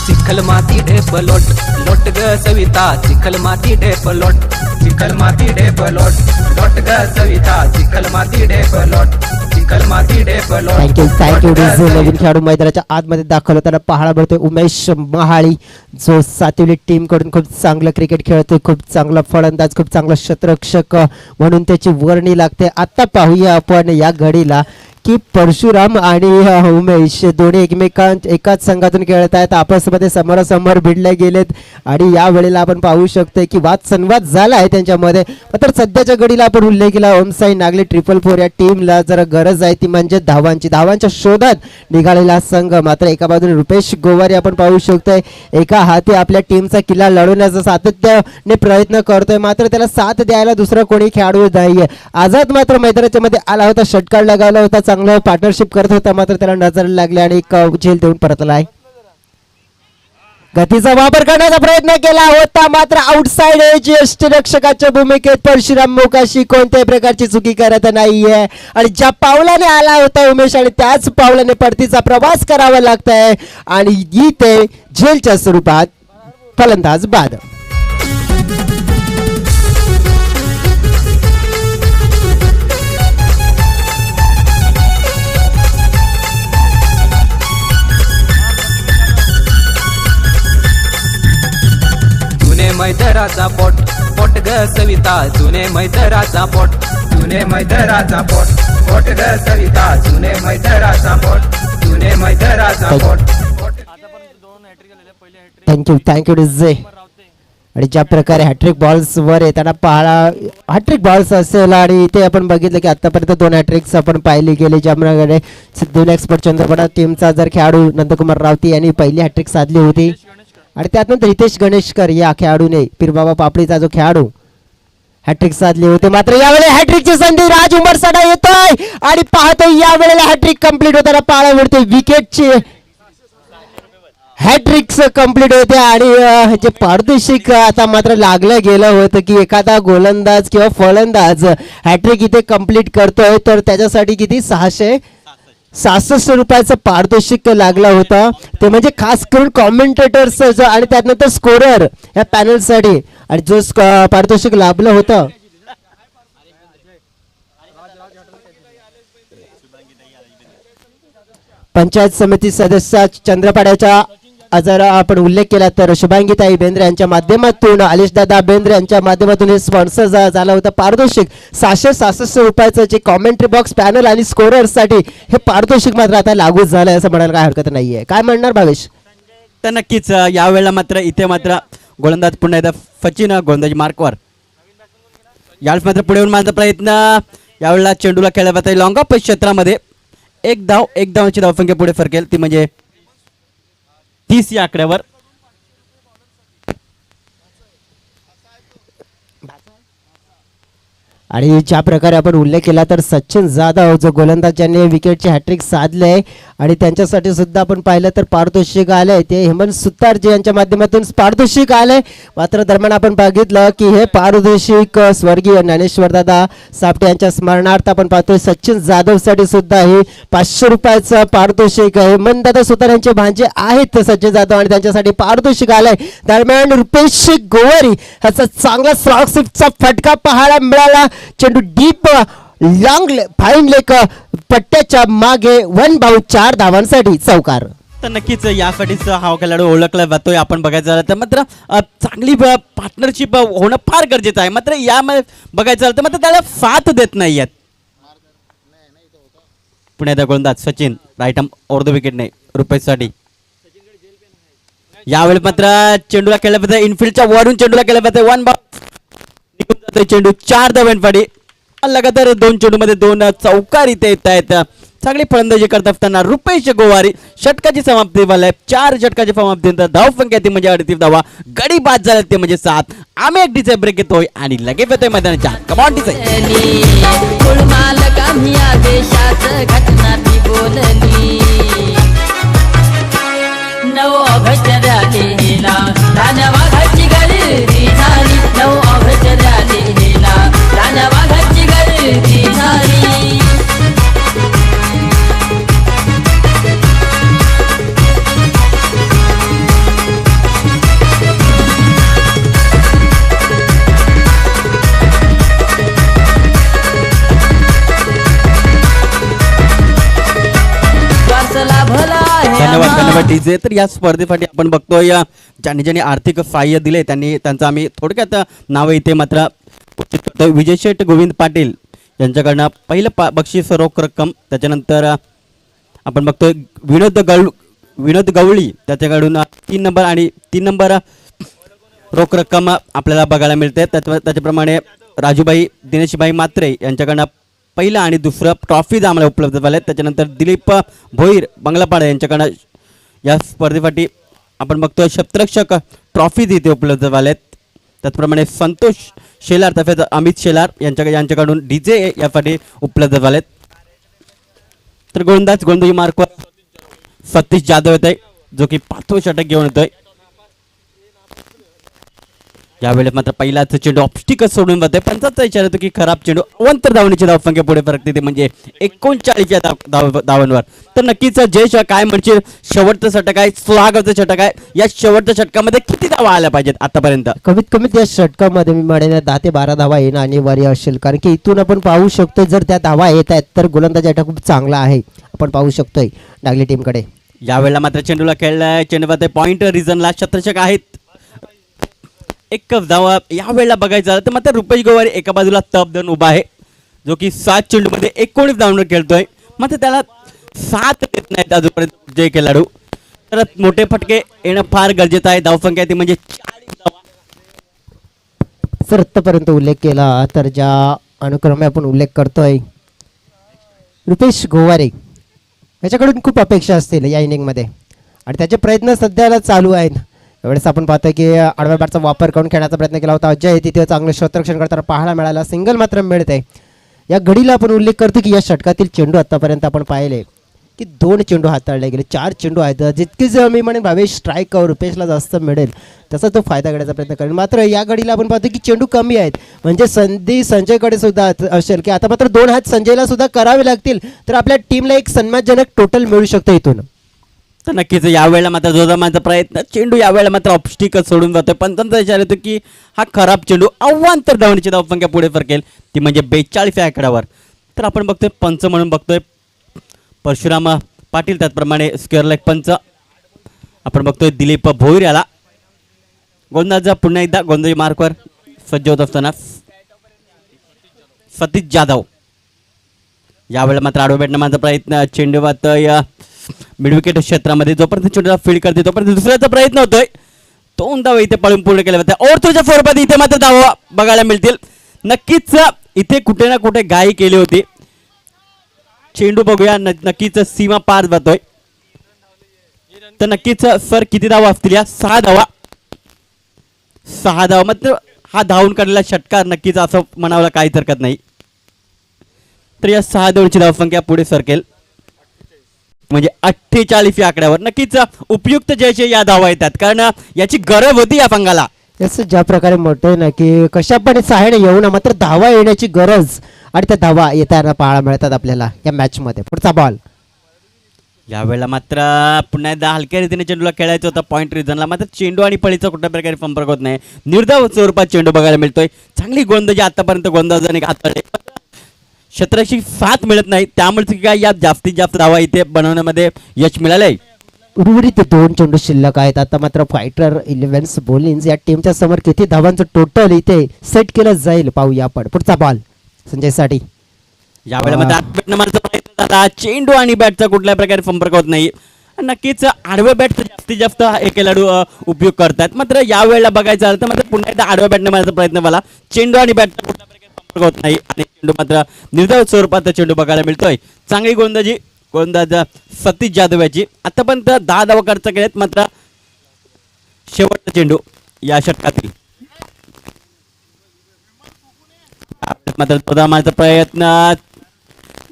F: चिखल माती ढेप लोट लोट ग सविता, चिखल माती ढेप लोट, चिखल माती ढेप लोट लोट ग सविता, चिखल माती ढेप लोट, चिखल माती ढेप लोट.
C: थँक्यू नवीन खेळाडू मैदानाच्या आतमध्ये दाखल होताना पाहायला मिळतोय उमेश महाळी, जो सातवली टीम कडून खूप चांगलं क्रिकेट खेळतोय, खूप चांगला फलंदाज, खूप चांगला क्षेत्ररक्षक म्हणून त्याची वर्णी लागते. आता पाहूया आपण या घडीला की परशुराम आणि उमेश दोन्ही एकाच संघातून खेळत आहेत, आपसमध्ये समोरासमोर भिडले गेलेत आणि या वेळेला आपण पाहू शकतो की वाद संवाद झाला आहे त्यांच्यामध्ये. तर सध्याच्या घडीला आपण उल्लेख केला ओमसाई नागले 444 या टीमला जरा गरज आहे ती म्हणजे धावांच्या शोधात निघालेला संघ. मात्र एका बाजूने रुपेश गोवारी आपण पाहू शकतोय एका हाती आपल्या टीमचा किल्ला लढवण्याचा सातत्याने प्रयत्न करतोय, मात्र त्याला साथ द्यायला दुसरा कोणी खेळाडू नाहीये. आझाद मात्र मैदानाच्या मध्ये आला होता, षटकार लगावला होता, चांगलं पार्टनरशिप करत होता, मात्र त्याला नजर लागले आणि एक झेल देऊन परतला आहे. गतीचा वापर करण्याचा प्रयत्न केला होता मात्र आउटसाइड एज यष्टीरक्षकाच्या भूमिकेत परशुराम मोकाशी कोणत्याही प्रकारची चुकी करत नाहीये आणि ज्या पावलाने आला होता उमेश आणि त्याच पावलाने परतीचा प्रवास करावा लागत आहे आणि इथे झेलच्या स्वरूपात फलंदाज बाद.
F: जुने मैदराचा पोट पोट ग सविता जुने मैदराचा पोट जुने मैदराचा पोट पोट ग सविता जुने मैदराचा पोट जुने मैदराचा पोट
C: थँक्यू डीजे. आणि ज्या प्रकारे हॅट्रिक बॉल्स वर येताना पाहायला हॅट्रिक बॉल्स असेल आणि इथे आपण बघितलं की आतापर्यंत 2 हॅट्रिक्स आपण पाहिली गेली ज्याप्रकारे सिद्धूला एक्सपर्ट चंद्रपडा टीमचा जर खेळाडू नंदकुमार रावती यांनी पहिली हॅट्रिक साधली होती आणि त्यानंतर हितेश गणेशकर या खेळाडूने पीरबाबा पापडीचा जो खेळाडू हॅट्रिक साधली होती मात्र यावेळी हॅट्रिकची संधी राज उमरसाडा येतोय आणि पाहतोय यावेळेला हॅट्रिक कंप्लीट होताना पाहायला मिळते विकेटची हॅट्रिक्स कंप्लीट होते आणि जे पारदर्शक आता मात्र लागलं गेलं होतं की एखादा गोलंदाज किंवा फलंदाज हॅट्रिक इथे कंप्लीट करतोय तर त्याच्यासाठी किती 666 रुपयाचं पारितोषिक लागलं होतं ते म्हणजे खास करून कॉमेंटेटर्स आणि त्यानंतर स्कोरर या पॅनलसाठी आणि जो पारितोषिक लाभलं होतं पंचायत समिती सदस्य चंद्रपाड्याच्या जर आपण उल्लेख केला तर शुभांगीताई बेंद्रे यांच्या माध्यमातून आलिशदादा बेंद्रे यांच्या माध्यमातून हे स्पॉन्सर झालं होतं पारितोषिक 666 रुपयाचं जे कॉमेंट्री बॉक्स पॅनल आणि स्कोरर्ससाठी हे पारितोषिक मात्र आता लागू झालंय असं म्हणायला काय हरकत नाहीये. काय म्हणणार भावेश?
A: तर नक्कीच यावेळेला मात्र इथे मात्र गोलंदाज पुन्हा एकदा फचिन गोलंदाजी मार्कवर यावेळेस मात्र पुढे येऊन माझा प्रयत्न यावेळेला चेंडूला खेळला जात आहे लॉंग ऑफ क्षेत्रामध्ये एक धावाची धावसंख्या पुढे फरकेल ती म्हणजे 30 या आकड्यावर.
C: आणि ज्या प्रकारे आपण उल्लेख केला तर सचिन जाधव जो गोलंदाज ज्यांनी विकेटचे हॅट्रिक साधले आणि त्यांच्यासाठी सुद्धा आपण पाहिलं तर पारितोषिक आलंय ते हेमंत सुतारजी यांच्या माध्यमातून पारितोषिक आलंय मात्र दरम्यान आपण बघितलं की हे पारितोषिक स्वर्गीय ज्ञानेश्वर दादा सापटे यांच्या स्मरणार्थ आपण पाहतोय सचिन जाधव साठी सुद्धा हे 500 रुपयाचं पारितोषिक हेमंत दादा सुतार यांचे भांजे आहेत सचिन जाधव आणि त्यांच्यासाठी पारितोषिक आलंय. दरम्यान रुपेश गोवारी ह्याचा चांगला स्लॉगशिफ्टचा फटका पाहायला मिळाला. चेंडू डीप लॉंग फाईन लेक पट्ट्याच्या मागे 1/4 धावांसाठी चौकार.
A: तर नक्कीच यासाठीच हा खेळाडू ओळखला जातोय. आपण बघायचं झालं तर मात्र चांगली पार्टनरशिप होणं फार गरजेचं आहे मात्र यामध्ये बघायचं झालं तर मात्र त्याला साथ देत नाही आहेत. पुण्याचा गोलंदाज Sachin right arm over the विकेटने रुपेशसाठी यावेळी मात्र चेंडूला खेळला जातं इनफिल्डच्या वरून चेंडूला खेळला जातं 1 निघून जातोय चेंडू 4 धावांसाठी लगातार 2 चेंडूमध्ये 2 चौकार इथे येत आहेत. चांगली फलंदाजी करत असताना रुपेश गोवारी षटकाची समाप्ती झाली 4 षटकाची समाप्तीनंतर धावसंख्या ती म्हणजे 38 धावा गडी बाद झाले ते म्हणजे 7. आम्ही एक डीचे ब्रेक येतोय आणि लगेच येतोय मैदानाच्या कमॉन डीचे धन्यवाद डीजे. तर या स्पर्धेसाठी आपण बघतोय ज्यांनी ज्यांनी आर्थिक सहाय्य दिले त्यांनी त्यांचं आम्ही थोडक्यात नाव इथे मात्र विजय शेठ गोविंद पाटील यांच्याकडनं पहिलं बक्षीस रोख रक्कम त्याच्यानंतर आपण बघतोय विनोद गवळी त्याच्याकडून 3 नंबर आणि 3 नंबर रोख रक्कम आपल्याला बघायला मिळते. त्याच्याप्रमाणे राजूबाई दिनेशबाई मात्रे यांच्याकडनं पहिलं आणि दुसरं ट्रॉफीज आम्हाला उपलब्ध झाले. त्याच्यानंतर दिलीप भोईर बंगलापाडा यांच्याकडनं या स्पर्धेसाठी आपण बघतोय शतरक्षक ट्रॉफीज इथे उपलब्ध झालेत. त्याचप्रमाणे संतोष शेलार तसेच अमित शेलार यांच्याकडून डीजे यासाठी उपलब्ध झालेत. तर गोलंदाजी मार्कवर सतीश जाधव येत आहे जो की 5वे षटक घेऊन येतोय. यावेळेस मात्र पहिलाच चेंडू ऑप्स्टिकच सोडून जाते. पंचाचा विचार येतो की खराब चेंडू अवंतर धावण्याची धावसंख्या पुढे फरकते ते म्हणजे 39 या धावांवर. तर नक्कीच जयेश काय म्हणशील, शेवटचं षटक आहे, सुहागाचं षटक आहे, या शेवटच्या षटकामध्ये किती धावा आल्या पाहिजेत आतापर्यंत?
C: कमीत कमी त्या षटकामध्ये मी म्हणेन 10 ते 12 धावा येणं अनिवार्य असेल, कारण की इथून आपण पाहू शकतो जर त्या धावा येत आहेत तर गोलंदाज अटॅक खूप चांगला आहे, आपण पाहू शकतोय डागली टीमकडे.
A: यावेळेला मात्र चेंडूला खेळलाय, चेंडूमध्ये पॉइंट रिझनला शतरक्षक आहेत. एक धावा यावेळेला बघायचं झालं तर मात्र रुपेश गोवारी एका बाजूला तप धरून उभा आहे, जो की 7 चेंडूमध्ये 19 धावांवर खेळतोय. मात्र त्याला 7 देत नाहीत अजूनपर्यंत जय खेळाडू. तर मोठे फटके येणं फार गरजेचं आहे. धावसंख्या ती म्हणजे 40 धावा.
C: सर आत्तापर्यंत उल्लेख केला तर ज्या अनुक्रमे आपण उल्लेख करतोय रुपेश गोवारे याच्याकडून खूप अपेक्षा असतील या इनिंगमध्ये आणि त्याचे प्रयत्न सध्याला चालू आहेत. यावेळेस आपण पाहतोय की आडव्या बॅटचा वापर करून खेळण्याचा प्रयत्न केला होता अजय, तिथे चांगलं क्षेत्ररक्षण करताना पाहायला मिळाला, सिंगल मात्र मिळते. या घडीला आपण उल्लेख करतो की या षटकातील चेंडू आतापर्यंत आपण पाहिले की 2 चेंडू हाताळले गेले, 4 चेंडू आहेत. जितकीच मी म्हणेन भावेश स्ट्राईक रुपेशला जास्त मिळेल तसा तो फायदा घेण्याचा प्रयत्न करेल. मात्र या घडीला आपण पाहतो की चेंडू कमी आहेत, म्हणजे संधी संजयकडे सुद्धा असेल की आता मात्र 2 हात संजयला सुद्धा करावे लागतील तर आपल्या टीमला एक सन्मानजनक टोटल मिळू शकतं इथून.
A: तर नक्कीच यावेळेला मात्र जोजमाचा प्रयत्न, चेंडू यावेळेला मात्र ऑप्स्टिकच सोडून जातोय. पंचांचा विचार येतो की हा खराब चेंडू अवांतर धावण्याची धावसंख्या पुढे फरकेल ती म्हणजे 42 या आकड्यावर. तर आपण बघतोय पंच म्हणून बघतोय परशुराम पाटील, त्याचप्रमाणे स्क्वेअर लेग पंच आपण बघतोय दिलीप भोईर याला. गोलंदाज पुन्हा एकदा गोलंदाजी मार्कवर सज्ज होत असताना सतीश जाधव. यावेळेला मात्र आडव्या बॅटनं माझा प्रयत्न, चेंडू या मिड विकेट क्षेत्रामध्ये जोपर्यंत चेंडूला फील्ड करते तोपर्यंत दुसऱ्याचा प्रयत्न होतोय. 2 धावा इथे पळून पूर्ण केल्या होत्या. ओव्हरच्या स्वरूपात इथे मात्र धावा बघायला मिळतील. नक्कीच इथे कुठे ना कुठे घाई केली होती. चेंडू बघूया, नक्कीच सीमा पार जातोय. तर नक्कीच सर किती धावा असतील या? 6 धावा. 6 धावा मात्र हा धावून काढलेला षटकार नक्कीच असं म्हणावं काहीच हरकत नाही. तर या 6 धावांची धावसंख्या पुढे सरकेल म्हणजे 48 या आकड्यावर. नक्कीच उपयुक्त जयचे या धावा येतात कारण याची गरज होती या संघाला.
C: याचं ज्या प्रकारे म्हणतोय ना की कशा पण सहाय्याने येऊ ना, मात्र धावा येण्याची गरज आणि त्या धावा येताना पाहायला मिळतात आपल्याला या मॅचमध्ये. पुढचा बॉल
A: यावेळेला मात्र पुन्हा एकदा हलक्या रीतीने चेंडूला खेळायचं होतं पॉईंट रिझनला, मात्र चेंडू आणि पळीचा कुठल्या प्रकारे संपर्क होत नाही. निर्धाव स्वरूपात चेंडू बघायला मिळतोय. चांगली गोलंदाजी आतापर्यंत गोलंदाजाने हाताळली, क्षेत्ररक्षक 7 मिळत नाही, त्यामुळे काय या जास्तीत जास्त धावा इथे बनवण्यामध्ये यश मिळालंय.
C: उर्वरित 2 चेंडू शिल्लक आहेत. आता मात्र फायटर 11 बॉलिंग या टीमच्या समोर किती धावांचं टोटल इथे सेट केलं जाईल पाहूया आपण. पुढचा बॉल संजयसाठी.
A: यावेळेला मात्र प्रयत्न झाला, चेंडू आणि बॅटचा कुठल्या प्रकारे संपर्क होत नाही. नक्कीच आडव्या बॅटचा जास्तीत जास्त हे खेळाडू उपयोग करतात. मात्र यावेळेला बघायचं झालं तर मात्र पुन्हा एकदा आडव्या बॅटने मारायचा प्रयत्न झाला, चेंडू आणि बॅटचा कुठल्या प्रकारे संपर्क होत नाही आणि चेंडू मात्र निर्धाव स्वरूपात चेंडू बघायला मिळतोय. चांगली गोलंदाजी गोलंदाज सतीश जाधव याची. आतापर्यंत 10 धावा खर्च केल्यात, मात्र शेवटचा चेंडू या षटकातील मात्र मारण्याचा प्रयत्न,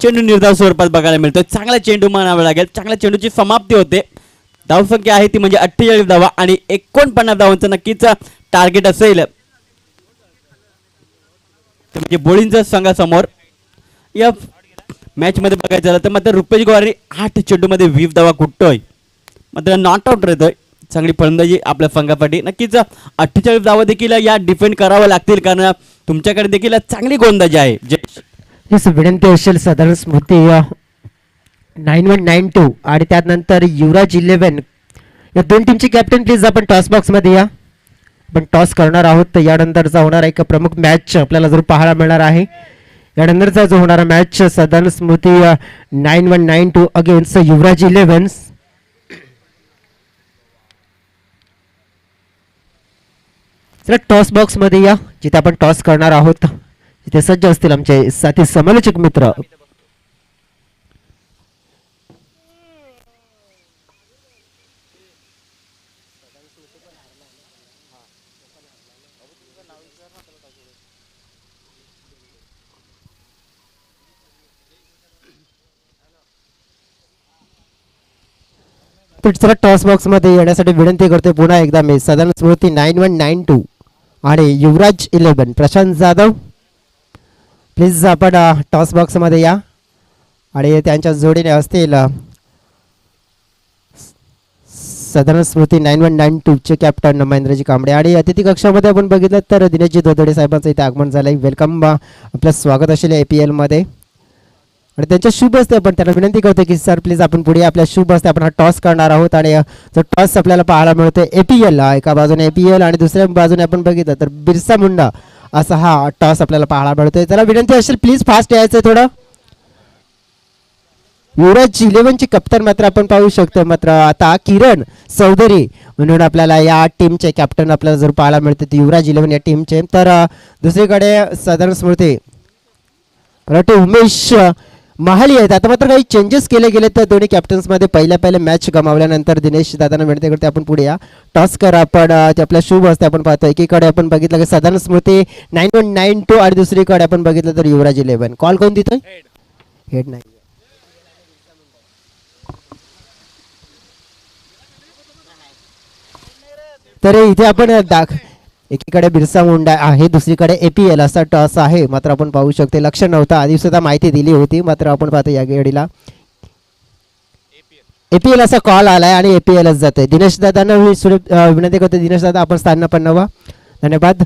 A: चेंडू निर्धाव स्वरूपात बघायला मिळतोय. चांगला चेंडू म्हणावा लागेल, चांगल्या चेंडूची समाप्ती होते. धावसंख्या आहे ती म्हणजे 48 धावा आणि 49 धावांचं नक्कीच टार्गेट असेल म्हणजे बोळींच्या संघासमोर. या मॅच मध्ये बघायचं झालं तर मात्र रुपेश गोवारी 8 चेंडूमध्ये 20 धावा कुठतोय, मात्र नॉट आउट राहतोय. चांगली फलंदाजी आपल्या संघासाठी. नक्कीच 48 धावा देखील या डिफेंड करावं लागतील कारण तुमच्याकडे देखील चांगली गोलंदाजी आहे.
C: हेच विनंती असेल साधारण स्मृती 9192 आणि त्यानंतर युवराज 11 या 2 टीमची कॅप्टन प्लीज आपण टॉस बॉक्समध्ये या. आपण टॉस करणार आहोत. तर यानंतरचा होणार एक प्रमुख मॅच आपल्याला जरूर पाहायला मिळणार आहे. यानंतरचा जो होणारा मॅच साधारण स्मृती 9192 अगेन्स्ट युवराज 11. चला टॉस बॉक्समध्ये या जिथे आपण टॉस करणार आहोत. तिथे सज्ज असतील आमचे साथी समालोचक मित्र. तर चला टॉस बॉक्स मध्ये येण्यासाठी विनंती करते पुन्हा एकदा मी साधारण स्मृती 9192 आणि युवराज 11 प्रशांत जाधव. प्लीज आपण टॉस बॉक्समध्ये या. आणि त्यांच्या जोडीने असतील साधारण स्मृती 9192चे कॅप्टन महेंद्रजी कांबळे. आणि अतिथी कक्षामध्ये आपण बघितलं तर दिनेशजी दोदडे साहेबांचं इथे आगमन झालं आहे. वेलकम, आपलं स्वागत असेल APL मध्ये. आणि त्यांच्या शुभ हस्ते आपण त्यांना विनंती करतो की सर प्लीज आपण पुढे आपल्या शुभ हस्ते आपण हा टॉस करणार आहोत. आणि जो टॉस आपल्याला पाहायला मिळतोय APL, एका बाजूने APL आणि दुसऱ्या बाजूने आपण बघितलं तर बिरसा मुंडा असा हा टॉस आपल्याला पाहायला मिळतोय. त्याला विनंती असेल प्लीज फास्ट यायचं थोडं. युवराज 11चे कप्तान मात्र आपण पाहू शकतो. मात्र आता किरण चौधरी म्हणून आपल्याला या टीमचे कॅप्टन आपल्याला जर पाहायला मिळते ते युवराज 11 या टीमचे. तर दुसरीकडे साधारण स्मृती उमेश महाली आहेत. आता मात्र काही चेंजेस केले गेले तर दोन्ही कॅप्टन्समध्ये पहिल्या मॅच गमावल्यानंतर दिनेश दादांना विनंती करते आपण पुढे या. टॉस करा आपण ते आपल्या शुभ असते. आपण पाहतो एकीकडे आपण बघितलं की साधारण स्मृती 9192 आणि दुसरीकडे आपण बघितलं तर युवराज 11. कॉल कोण देतोय? हेड नाही. तर इथे आपण एकीकडे बिरसा मुंडा आहे, दुसरीकडे APL असा टॉस आहे. मात्र आपण पाहू शकतो लक्ष नव्हतं, आधी सुद्धा माहिती दिली होती. मात्र आपण पाहतो या घडीला APL असा कॉल आलाय आणि APLच जाते. दिनेश दादांना विनंती करतो, दिनेश दादा आपण स्थान पण नवा. धन्यवाद.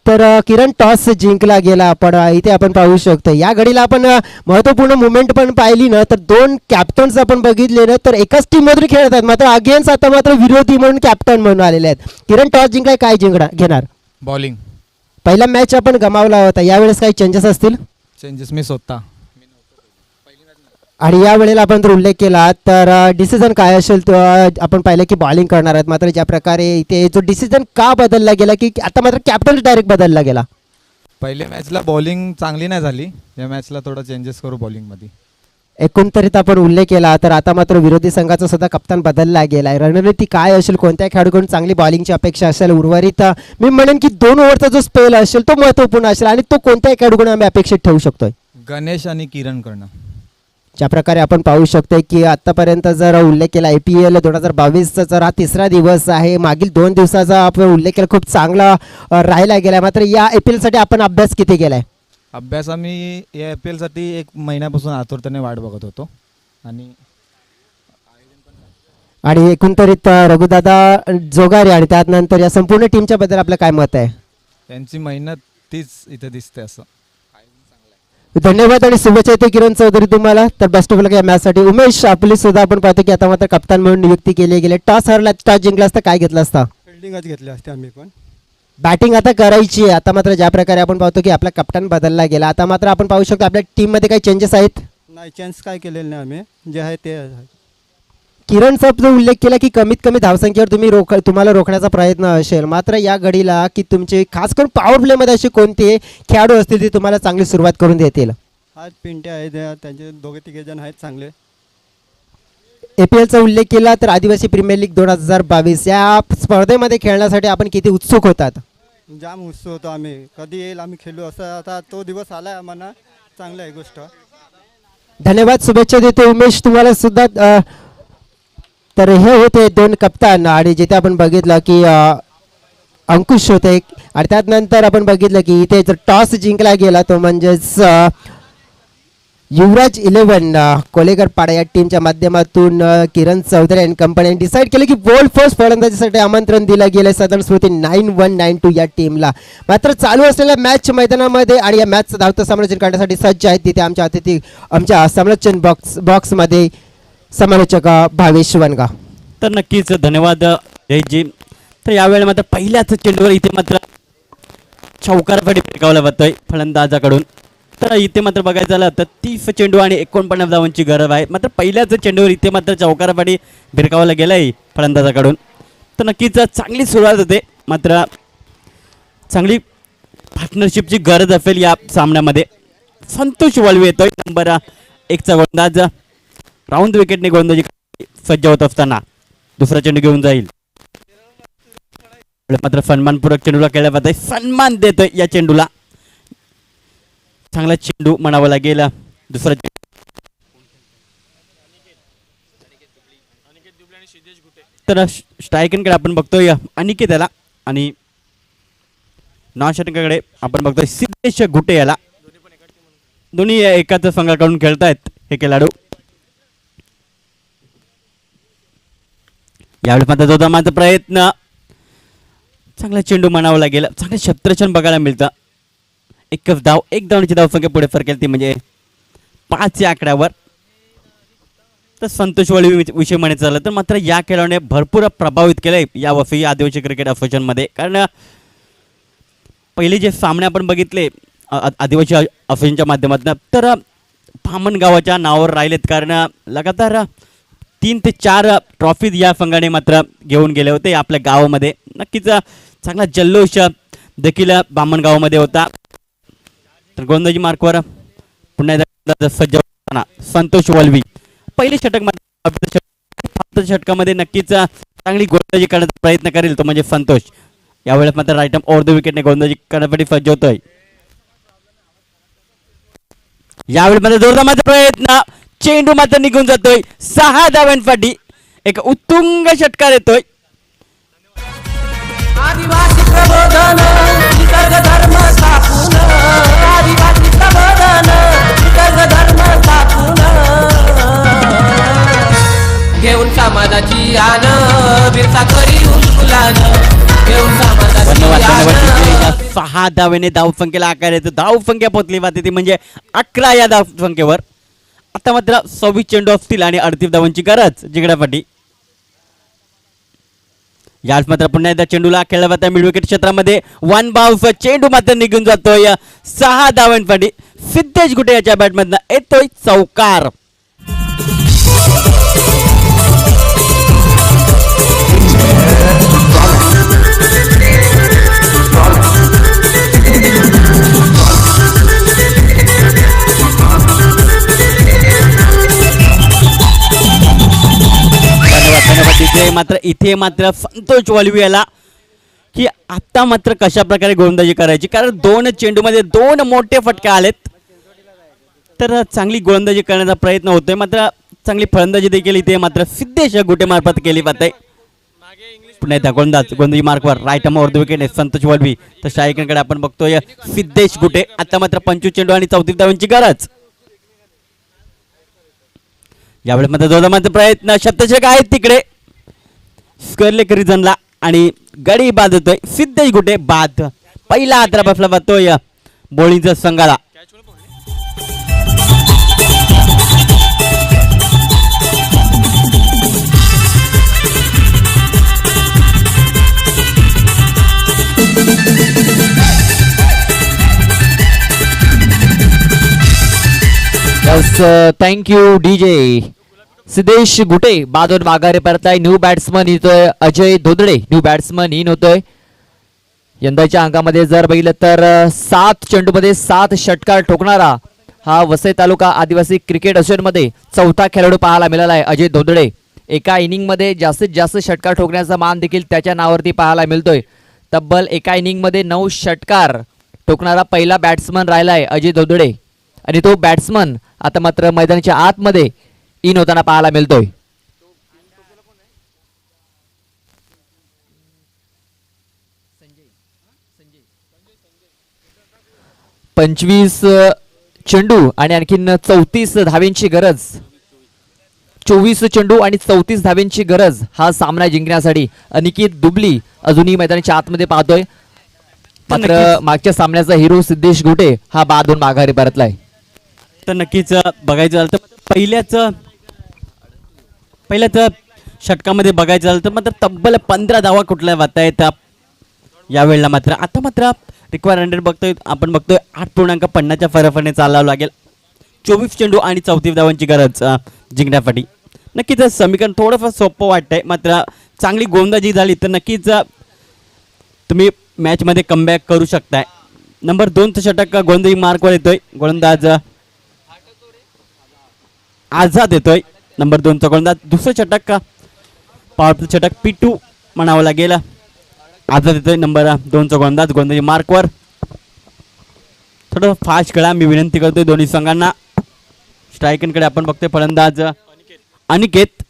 C: तर किरण टॉस जिंकला गेला. आपण इथे आपण पाहू शकतो या घडीला आपण महत्त्वपूर्ण मुवमेंट पण पाहिली ना तर दोन कॅप्टन्स आपण बघितले ना तर एकाच टीम मधून खेळत आहेत. मात्र अगेन्स्ट आता मात्र विरोधी म्हणून कॅप्टन म्हणून आलेले आहेत. किरण टॉस जिंकलाय, काय घेणार?
G: बॉलिंग.
C: पहिला मॅच आपण गमावला होता, यावेळेस काही चेंजेस असतील?
G: चेंजेस मी स्वतः.
C: आणि या वेळेला आपण जर उल्लेख केला तर डिसिजन काय असेल तो आपण पाहिलं की बॉलिंग करणार आहेत. मात्र ज्या प्रकारे इथे जो डिसिजन का बदलला गेला की आता मात्र कॅप्टन डायरेक्ट बदलला गेला?
G: पहिल्या मॅचला बॉलिंग चांगली नाही झाली, या मॅचला थोडा चेंजेस करू बॉलिंगमध्ये.
C: एकंदरीत आपण उल्लेख केला तर आता मात्र विरोधी संघाचा सुद्धा कप्तान बदलला गेलाय. रणनीती काय असेल, कोणत्या खेळाडूकडून चांगली बॉलिंगची अपेक्षा असेल? उर्वरित मी म्हणेन की 2 ओव्हरचा जो स्पेल असेल तो महत्त्वपूर्ण असेल आणि तो कोणत्या खेळाडूकडून आम्ही अपेक्षित ठेवू शकतोय?
G: गणेश आणि किरण करणं.
C: ज्या प्रकारे आपण पाहू शकतोय की आतापर्यंत जर उल्लेख केला APL 2022चा जर हा 3रा दिवस आहे, मागील 2 दिवसाचा आपण उल्लेख केला खूप चांगला राहिला गेला. मात्र या APL साठी आपण अभ्यास किती केलाय?
G: अभ्यास आम्ही या APL साठी 1 महिन्यापासून आतुरतेने वाट बघत होतो.
C: आणि एकंदरीत रघुदादा जोगारे आणि त्यानंतर या संपूर्ण टीमच्या बद्दल आपलं काय मत आहे?
G: त्यांची मेहनत तीच इथे दिसते. असं
C: धन्यवाद आणि शुभेच्छा येते किरण चौधरी तुम्हाला. तर बेस्ट ऑफ लक या मॅचसाठी. उमेश आपली सुद्धा आपण पाहतो की आता मात्र कप्तान म्हणून नियुक्ती केली गेली. टॉस हरला, टॉस जिंकला असता काय घेतलं असता?
H: फिल्डिंगच घेतली असते आम्ही पण.
C: बॅटिंग आता करायची आहे. आता मात्र ज्या प्रकारे आपण पाहतो की आपला कप्तान बदलला गेला, आता मात्र आपण पाहू शकतो आपल्या टीममध्ये काही चेंजेस आहेत?
H: नाही, चेंज काय केलेलं नाही आम्ही, जे आहे ते आहे.
C: किरण साहेब जो उल्लेख केला की कमीत कमी धावसंख्येवर तुम्हाला रोखण्याचा प्रयत्न असेल. मात्र या घडीला की तुमचे खास करून पॉवर प्लेमध्ये असे कोणते खेळाडू असतील ते तुम्हाला चांगली सुरुवात करून देतील?
H: आज पिंटे आहेत, त्यांचे 2-3 जण आहेत चांगले.
C: APLचा उल्लेख केला तर आदिवासी प्रीमियर लीग 2022 या स्पर्धेमध्ये खेळण्यासाठी आपण किती उत्सुक होतात?
H: जाम उत्सुक होतो आम्ही, कधी येईल आम्ही खेळू असं. आता तो दिवस आलाय आम्हाला, चांगलं आहे गोष्ट.
C: धन्यवाद, शुभेच्छा देतो उमेश तुम्हाला सुद्धा. तर हे होते 2 कप्तान आणि जिथे आपण बघितलं की अंकुश होते आणि त्यानंतर आपण बघितलं की इथे जर टॉस जिंकला गेला तो म्हणजेच युवराज 11 कोलेकर पाडा या टीमच्या माध्यमातून Kiran Chaudhary and company decide केलं की वर्ल्ड फर्स्ट फलंदाजीसाठी आमंत्रण दिलं गेलं साधारण स्मृती 9192 या टीमला. मात्र चालू असलेल्या मॅच मैदानामध्ये आणि या मॅचचं धावतं समालोचन करण्यासाठी सज्ज आहेत तिथे आमच्या अतिथी आमच्या समालोचन बॉक्समध्ये समालोचक भावेश वनगा.
A: तर नक्कीच धन्यवाद जयजी. तर यावेळी मात्र पहिल्याच चेंडूवर इथे मात्र चौकारासाठी फेकावला जातोय फलंदाजाकडून. तर इथे मात्र बघायचं झालं तर 30 चेंडू आणि 49 धावांची गरज आहे. मात्र पहिल्याच चेंडूवर इथे मात्र चौकारासाठी भिरकावला गेलाय फलंदाजाकडून. तर नक्कीच चांगली सुरुवात होते. मात्र चांगली पार्टनरशिपची गरज असेल या सामन्यामध्ये. संतोष वळवे येतोय नंबर 1चा गोलंदाज. राऊंड विकेटने गोलंदाजी सज्ज होत असताना दुसरा चेंडू घेऊन जाईल. मात्र सन्मानपूर्वक चेंडूला केला जात सन्मान देतोय या चेंडूला. चांगला चेंडू म्हणावा लागेल. दुसरा तर स्ट्रायकरकडे आपण बघतोय अनिकेत याला आणि नॉन षटकाकडे आपण बघतोय सिद्धेश गुटे याला. दोन्ही एकाच संघाकडून खेळतायत हे खेळाडू. यावेळी मात्र जोदामाचा प्रयत्न, चांगला चेंडू म्हणावं लागेल, चांगलं क्षेत्ररक्षण बघायला मिळतं. एकच धाव, एक धावण्याची धावसंख्या पुढे फरक केली ती म्हणजे 5 या आकड्यावर. तर संतोष वळवी विषय म्हणायचं झालं तर मात्र या खेळाडूने भरपूर प्रभावित केलंय या वसई आदिवासी क्रिकेट असोसिएशनमध्ये. कारण पहिले जे सामने आपण बघितले आदिवासी असोसिएशनच्या माध्यमातून तर फामन गावाच्या नावावर राहिलेत. कारण लगातार 3 ते 4 ट्रॉफीज या संघाने मात्र घेऊन गेले होते आपल्या गावामध्ये. नक्कीच चांगला जल्लोष देखील बामण गावामध्ये होता. तर गोलंदाजी मार्कवर पुन्हा एकदा सज्ज होताना संतोष वलवी. पहिले षटक षटकामध्ये नक्कीच चांगली गोलंदाजी करण्याचा प्रयत्न करेल तो म्हणजे संतोष. यावेळेस मात्र राईट आर्म ओव्हर द विकेटने गोलंदाजी करण्यासाठी सज्ज होतोय. यावेळी मात्र जोरदार मात्र प्रयत्न, चेंडू मात्र निघून जातोय 6 धावांसाठी. एक उत्तुंग षटकार येतोय.
F: आदिवासी प्रबोधन निसर्ग धर्म स्थापून, आदिवासी प्रबोधन निसर्ग धर्म स्थापून, घेऊन समाजाची आन बिरसा करी उलगुलान, घेऊन समाजाची आन.
A: 6 धावेने धावसंख्येला आकार येतो. धावसंख्या पोचली जाते ती म्हणजे 11 या धावसंख्येवर. आता मात्र 26 चेंडू असतील आणि 38 धावांची गरज जिंकण्यासाठी. याच मात्र पुन्हा एकदा चेंडूला खेळला जाता मिड विकेट क्षेत्रामध्ये. 1 बाउन्स, चेंडू मात्र निघून जातोय 6 धावांसाठी. सिद्धेश गुटे याच्या बॅटमधनं येतोय चौकार. मात्र इथे मात्र संतोष वलवी याला की आता मात्र कशा प्रकारे गोलंदाजी करायची. कारण 2 चेंडूमध्ये 2 मोठे फटके आलेत. तर चांगली गोलंदाजी करण्याचा प्रयत्न होतोय. मात्र चांगली फलंदाजी देखील इथे मात्र सिद्धेश गुटे मार्फत केली जाते. पुन्हा एकदा गोलंदाजी मार्कवर right arm over the wicket Santosh Valvi. तर शाहिकांकडे आपण बघतोय सिद्धेश गुटे. आता मात्र 25 चेंडू आणि 34 धावांची गरज. यावेळेस मात्र जोरदार प्रयत्न, शतषक आहेत तिकडे स्क्वेअरलेग रिजनला आणि गडी बाद होतोय. सिद्धेश गुटे बाद. पहिला आदरा बसला जातोय बोळींचा संघाला.
B: Thank you DJ. सिद्धेश गुटे बादून माघारी परतलाय. न्यू बॅट्समन येतोय Ajay Dhodade. New batsman in होतोय. यंदाच्या अंकामध्ये जर बघितलं तर 7 चेंडूमध्ये 7 षटकार ठोकणारा हा वसई तालुका आदिवासी क्रिकेट असोसिएशनमध्ये 4था खेळाडू पाहायला मिळाला आहे अजय धोदडे. एका इनिंगमध्ये जास्तीत जास्त षटकार ठोकण्याचा मान देखील त्याच्या नावावरती पाहायला मिळतोय. तब्बल एका इनिंगमध्ये 9 षटकार ठोकणारा पहिला बॅट्समन राहिलाय अजय धोदडे. आणि तो बॅट्समन आता मात्र मैदानाच्या आतमध्ये इन होताना पाहायला मिळतोय. पंचवीस चेंडू आणि आणखीन 34 धावेंची गरज. 24 चेंडू आणि 34 धावेंची गरज हा सामना जिंकण्यासाठी. अनिकेत दुबली अजूनही मैदानाच्या आतमध्ये पाहतोय. मात्र मागच्या सामन्याचा हिरो सिद्धेश गुटे हा बादून माघारी परतलाय.
A: तर नक्कीच बघायचं झालं तर पहिल्याच षटकामध्ये बघायचं झालं तर मात्र तब्बल 15 धावा कुठल्या वाजता येतात यावेळेला. मात्र आता मात्र रिक्वायर 100 बघतोय आपण 8.50च्या फरफने चालावं लागेल. 24 चेंडू आणि 34 धावांची गरज जिंकण्यासाठी. नक्कीच समीकरण थोडंफार सोपं वाटतंय. मात्र चांगली गोलंदाजी झाली तर नक्कीच तुम्ही मॅचमध्ये कमबॅक करू शकताय. नंबर 2चं षटक गोलंदाजी मार्कवर येतोय. गोलंदाज आझाद येतोय. नंबर 2चा गोलंदाज. दुसरं षटक पॉवर षटक P2 म्हणावं लागेल. आझाद येतोय. नंबर 2चा गोलंदाज. गोलंदाजी मार्कवर. थोडं फास्ट खेळा मी विनंती करतोय दोन्ही संघांना. स्ट्रायकरकडे आपण बघतोय फलंदाज अनिकेत.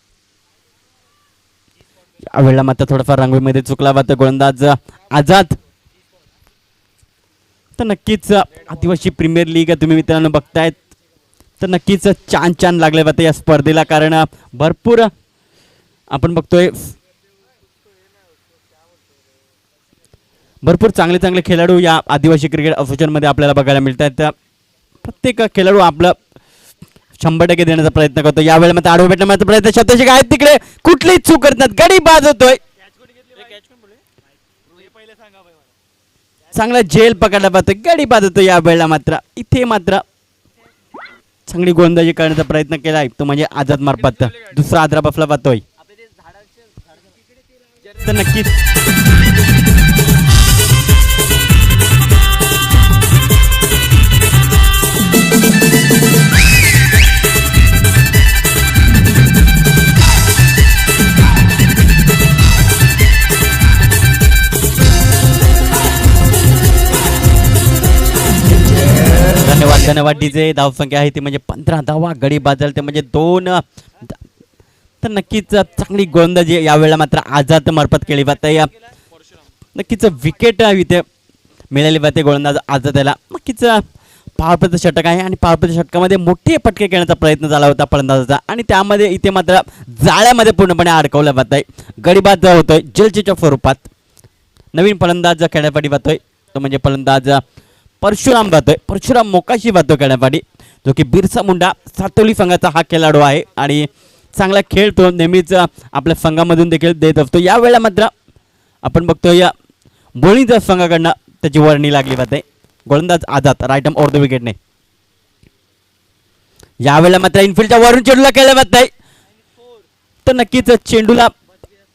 A: यावेळेला मात्र थोडंफार रांगोळीमध्ये चुकला जातं गोलंदाज आझाद. तर नक्कीच आदिवासी प्रीमियर लीग तुम्ही मित्रांनो बघतायत तर नक्कीच छान छान लागले जाते या स्पर्धेला, कारण भरपूर आपण बघतोय भरपूर चांगले चांगले खेळाडू या आदिवासी क्रिकेट असोसिएशनमध्ये आपल्याला बघायला मिळतात. प्रत्येक खेळाडू आपलं 100% देण्याचा प्रयत्न करतो. यावेळेला मात्र आडवं भेटण्याचा प्रयत्न शतशिक आहेत तिकडे, कुठलीच चूक करत नाहीत, गडी बाद होतोय. चांगला झेल पकडला पाहतोय, गडी बाद होतोय. यावेळेला मात्र इथे मात्र चांगली गोलंदाजी करण्याचा प्रयत्न केलाय तो म्हणजे आझाद मार्फत दुसरा आदरा बसला पाहतोय. तर नक्कीच धन्यवाद डीजे. धावसंख्या आहे ती म्हणजे 15 धावा, गडी बाजल ते म्हणजे 2. तर नक्कीच चांगली गोलंदाजी यावेळेला मात्र आझाद मार्फत केली जाते. नक्कीच विकेट इथे मिळाली जाते गोलंदाज आझाद याला. नक्कीच पॉवरप्लेचं षटक आहे आणि पॉवरप्लेच्या षटकामध्ये मोठे फटके खेळण्याचा प्रयत्न झाला होता फलंदाजाचा आणि त्यामध्ये इथे मात्र जाळ्यामध्ये पूर्णपणे अडकवला जात आहे. गडीबाद होतोय जलचेच्या स्वरूपात. नवीन फलंदाज खेळण्यासाठी जातोय तो म्हणजे फलंदाज परशुराम जातोय. परशुराम मोकाशी जातो खेळण्यासाठी, जो की बिरसा मुंडा सातोली संघाचा हा खेळाडू आहे आणि चांगला खेळ तो नेहमीच आपल्या संघामधून देखील देत असतो. यावेळेला मात्र आपण बघतोय या बोळींच्या संघाकडनं त्याची वर्णी लागली जाते. गोलंदाज Azad right arm over the विकेटने. यावेळेला मात्र इनफिल्डच्या वरून चेंडूला केला जात आहे. तर नक्कीच चेंडूला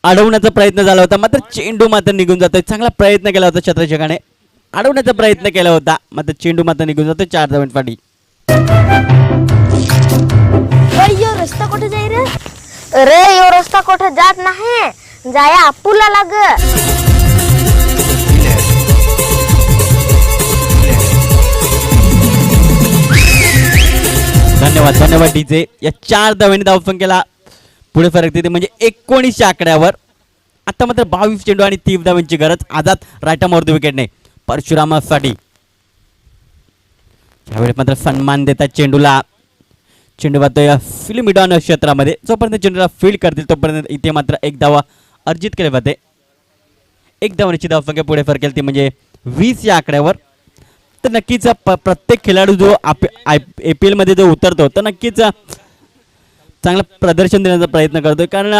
A: अडवण्याचा प्रयत्न झाला होता, मात्र चेंडू मात्र निघून जातोय. चांगला प्रयत्न केला होता छत्रशेखाने, अडवण्याचा प्रयत्न केला होता, मात्र चेंडू मात्र निघून जातो 4 धावांसाठी.
I: यो रस्ता कुठे जाई रे? अरे यो रस्ता कुठे जात नाही, जाया अप्पूला लाग.
A: धन्यवाद डीजे. या 4 धावांनी धावसंख्येला पुढे फरक देते म्हणजे 19 आकड्यावर. आता मात्र 22 चेंडू आणि 30 धावांची गरज. Azad right arm over the विकेटने परशुरामासाठी. यावेळी मात्र सन्मान देतात चेंडूला. चेंडू वाहतोय फिल्मिडॉन क्षेत्रामध्ये. जोपर्यंत चेंडूला फील्ड करतील तोपर्यंत इथे मात्र 1 धावा अर्जित केले जाते. 1 धावांची धावसंख्या पुढे फरक केली ती म्हणजे 20 या आकड्यावर. तर नक्कीच प्रत्येक खेळाडू जो APL मध्ये जो उतरतो तर नक्कीच चांगलं प्रदर्शन देण्याचा प्रयत्न करतोय, कारण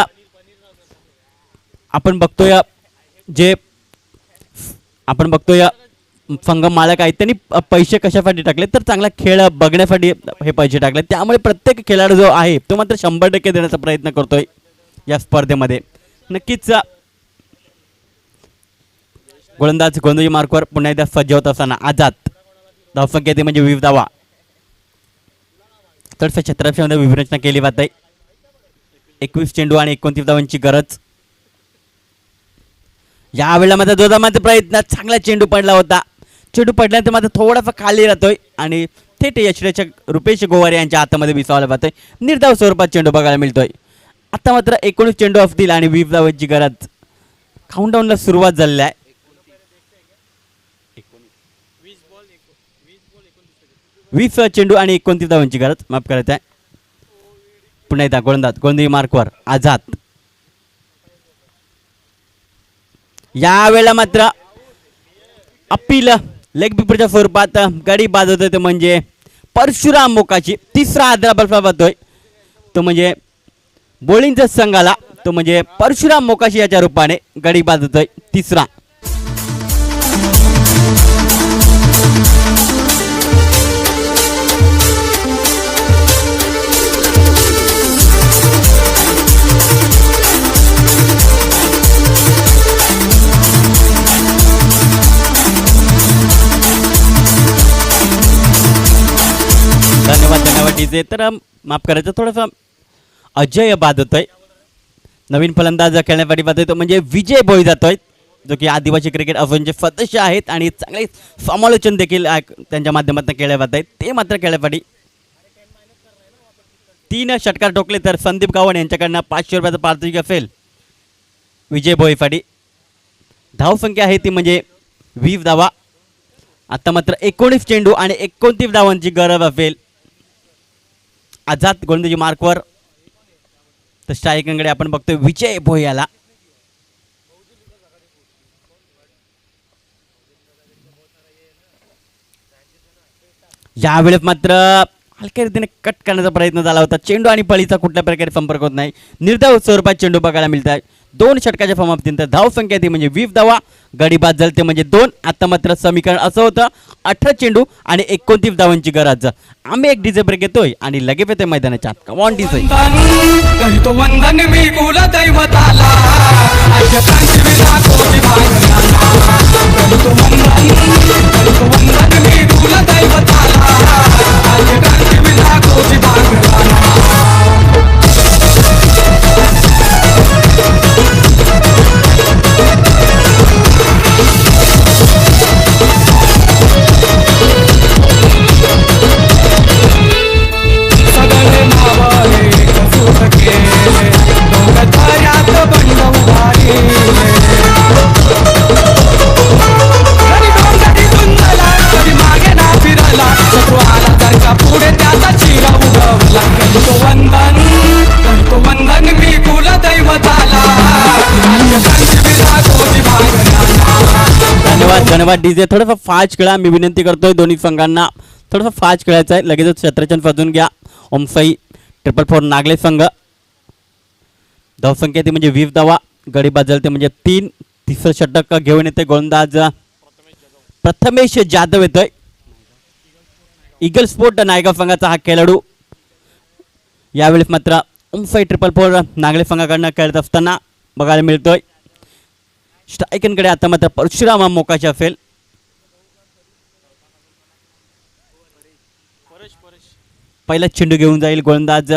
A: आपण बघतोय संघ मालक आहेत त्यांनी पैसे कशासाठी टाकले तर चांगला खेळ बघण्यासाठी हे पैसे टाकले. त्यामुळे प्रत्येक खेळाडू जो आहे तो मात्र 100% देण्याचा प्रयत्न करतोय या स्पर्धेमध्ये. नक्कीच गोलंदाजी मार्कवर पुन्हा एकदा सज्ज होत असताना आझाद. धावसंख्या येते म्हणजे 20 धावा. तर क्षेत्ररक्षणामध्ये विवेचना केली जात आहे. 21 चेंडू आणि 29 धावांची गरज. यावेळेला मात्र दोघांचा प्रयत्न, चांगला चेंडू पडला होता. चेंडू पडल्यानंतर मात्र थोडासा खाली राहतोय आणि थेट यशराजच्या रुपेश गोवारे यांच्या हातामध्ये विसावला जातोय. निर्धाव स्वरूपात चेंडू बघायला मिळतोय. आता मात्र 19 चेंडू असतील आणि 20 धावांची गरज. काउंटडाऊनला सुरुवात झालेली आहे. 20 चेंडू आणि 29 धावांची गरज. माफ करायचं आहे. पुन्हा एकदा गोलंदाजी मार्कवर आझाद. यावेळेला मात्र अपील लेग बिपरच्या स्वरूपात गडी बाद होतोय तो म्हणजे परशुराम मोकाची. 3रा आदरा बल्फा जातोय तो म्हणजे बोलिंगच्या संघाला, तो म्हणजे परशुराम मोकाशी याच्या रूपाने गडी बाद होतोय 3रा. धन्यवाद डीजे. तर माफ करायचं थोडंसं अजय बाद होतोय. नवीन फलंदाज खेळण्यासाठी बाद होतो म्हणजे विजय भोई जातोय, जो की आदिवासी क्रिकेट असोसिएशनचे सदस्य आहेत आणि चांगले समालोचन देखील त्यांच्या माध्यमातून केले जात आहेत. ते मात्र खेळण्यासाठी 3 षटकार ठोकले तर संदीप गावण यांच्याकडनं 500 रुपयाचं पारितोषिक असेल विजय भोईसाठी. धावसंख्या आहे ती म्हणजे 20 धावा. आता मात्र 19 चेंडू आणि 29 धावांची गरज असेल आझाद गोलंदाजी मार्कवर. तर स्ट्रायकरकडे आपण बघतोय विजय भोयाला. यावेळेस मात्र हलक्या रीतीने कट करण्याचा प्रयत्न झाला होता. चेंडू आणि पळीचा कुठल्या प्रकारे संपर्क होत नाही. निर्धाव स्वरूपात चेंडू बघायला मिळत आहे. 2 षटकाच्या समाप्तीनंतर धाव संख्या ती म्हणजे 20 धावा, गडी बाद झाले ते म्हणजे 2. आता मात्र समीकरण असं होतं 18 चेंडू आणि 29 धावांची गरज. आम्ही एक डीजे ब्रेक घेतोय आणि लगेच येतोय मैदानाच्या आत. Come on DJ.
E: करतो वंदन मी कुलदैवताला, आद्यकांची विना कोटी भांगराला. करतो वंदन मी कुलदैवताला, आद्यकांची विना कोटी भांगराला. सगळे नावारे कसूर केले, डोंगरात बंड उभारी. कधी डोंगरी धुंदला, कधी मागे ना फिरला, शत्रू आला तर का पुढे त्याचा चिरा उगवला. करतो वंदन मी कुलदैवताला, आद्यकांची विना कोटी भांगराला.
A: धन्यवाद धन्यवाद डीजे. थोडंसं फास्ट खेळा मी विनंती करतोय दोन्ही संघांना. थोडंसं फास्ट खेळायचं आहे. लगेचच क्षेत्रचन वाजून घ्या. ओमसाई 444 नागले संघ. धावसंख्या ती म्हणजे 20 धावा, गडी बाद झाले ते म्हणजे 3. तिसरं षटक घेऊन येते गोलंदाज प्रथमेश जाधव येतोय. ईगल स्पोर्ट नायगाव संघाचा हा खेळाडू. यावेळेस मात्र ओमसाई 444 नागले संघाकडनं खेळत असताना बघायला मिळतोय. स्ट्रायकरकडे आता मात्र परशुराम मोकाचे असेल. पहिला चेंडू घेऊन जाईल गोलंदाज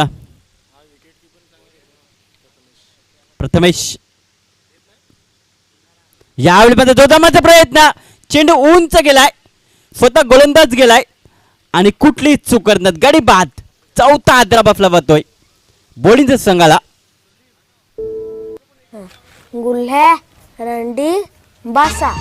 A: प्रथमेश. यावेळी मात्र जोदामाचा प्रयत्न, चेंडू उंच गेलाय, स्वतः गोलंदाज गेलाय आणि कुठलीच चूक करण्यात गडी बाद. चौथा आदरा बसला जातोय बोलिंग संघाला.
I: गुल्हे रंडी बासा.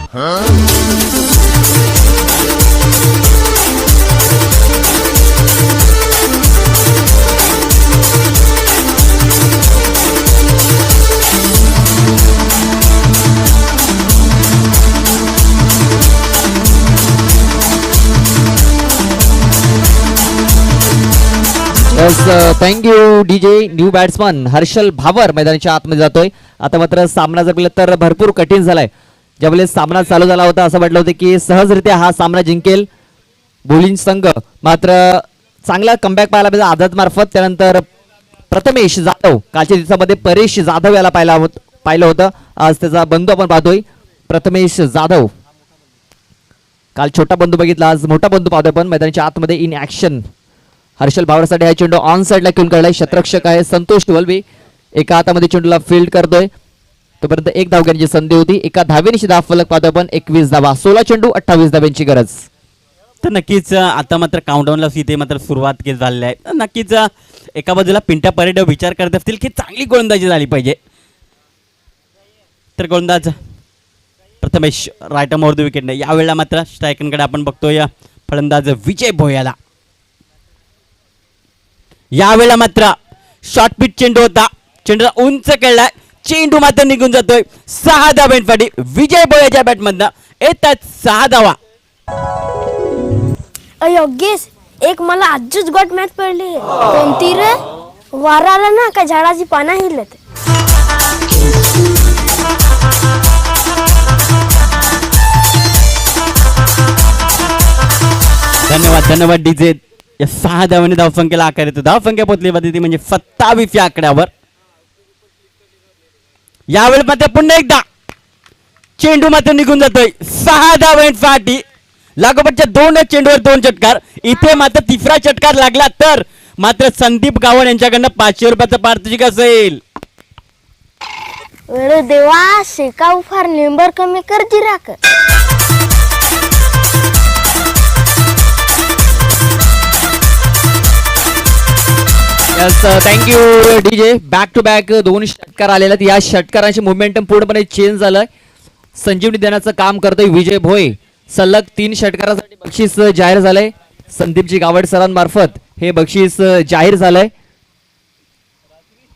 B: Thank you DJ. New batsman Harshal भावर मैदानाच्या आतमध्ये जातोय. आता मात्र सामना जर पाहिलं तर भरपूर कठीण झालाय. ज्यावेळेस सामना चालू झाला होता असं वाटलं होतं की सहजरित्या हा सामना जिंकेल बोलिंग संघ. मात्र चांगला कमबॅक पाहायला मिळाला आझाद मार्फत. त्यानंतर प्रथमेश जाधव, कालच्या दिवसामध्ये परेश जाधव याला पाहिलं होतं. आज त्याचा बंधू आपण पाहतोय प्रथमेश जाधव. काल छोटा बंधू बघितला, आज मोठा बंधू पाहतोय पण मैदानाच्या आतमध्ये इन ऍक्शन. हर्षल भावरसाठी हा चेंडू ऑन साइडला घेऊन काढलाय. क्षेत्ररक्षक आहे संतोष वलवे. एका हातामध्ये चेंडूला फील्ड करतोय. तोपर्यंत 1 धाव घेण्याची संधी होती. एका धावेनिशी धाव फलक पाहतोय पण 21 धावा. 16 चेंडू 28 धाव्यांची गरज.
A: तर नक्कीच आता मात्र काउंटडाऊनला इथे मात्र सुरुवात केली झालेली आहे. तर नक्कीच एका बाजूला पिंट्या परेड विचार करत असतील की चांगली गोलंदाजी झाली पाहिजे. तर गोलंदाज प्रथमेश राईट आर्म वर विकेटने. यावेळेला मात्र स्ट्रायकरकडे आपण बघतोय फलंदाज विजय भोयाला. यावेळेला मात्र शॉर्ट पिच चेंडू होता, चेंडूला उंच खेळलाय, चेंडू मात्र निघून जातोय. 6 धावांसाठी विजय भोयाच्या बॅटमधनं येतात 6 धावा.
I: योगेश, एक मला आजच गॉट मॅच पडली. कोणती रे? वारा आला ना का झाडाची पानं हिलत.
A: धन्यवाद धन्यवाद डीजे. या 6 धावांनी धावसंख्येला आकार येतो. धावसंख्या पोचली होती ती म्हणजे 27 या आकड्यावर. यावेळी मात्र पुन्हा एकदा चेंडू मात्र निघून जातोय. 6 धावांसाठी लागोपाठच्या 2 चेंडूवर 2 षटकार. इथे मात्र तिसरा षटकार लागला तर मात्र संदीप गावण यांच्याकडनं 500 रुपयाचं पारितोषिक असेल.
I: अरे देवा, शेकाऊ फार नंबर कमी कर जिराक.
B: Thank you DJ. Back to back 2 षटकार आलेले आहेत. या षटकारांची मोमेंटम पूर्णपणे चेंज झालंय. संजीवनी देण्याचं काम करतोय विजय भोये. सलग 3 षटकारासाठी बक्षीस जाहीर झालंय. संदीपजी गावड सरांमार्फत हे बक्षीस जाहीर झालंय.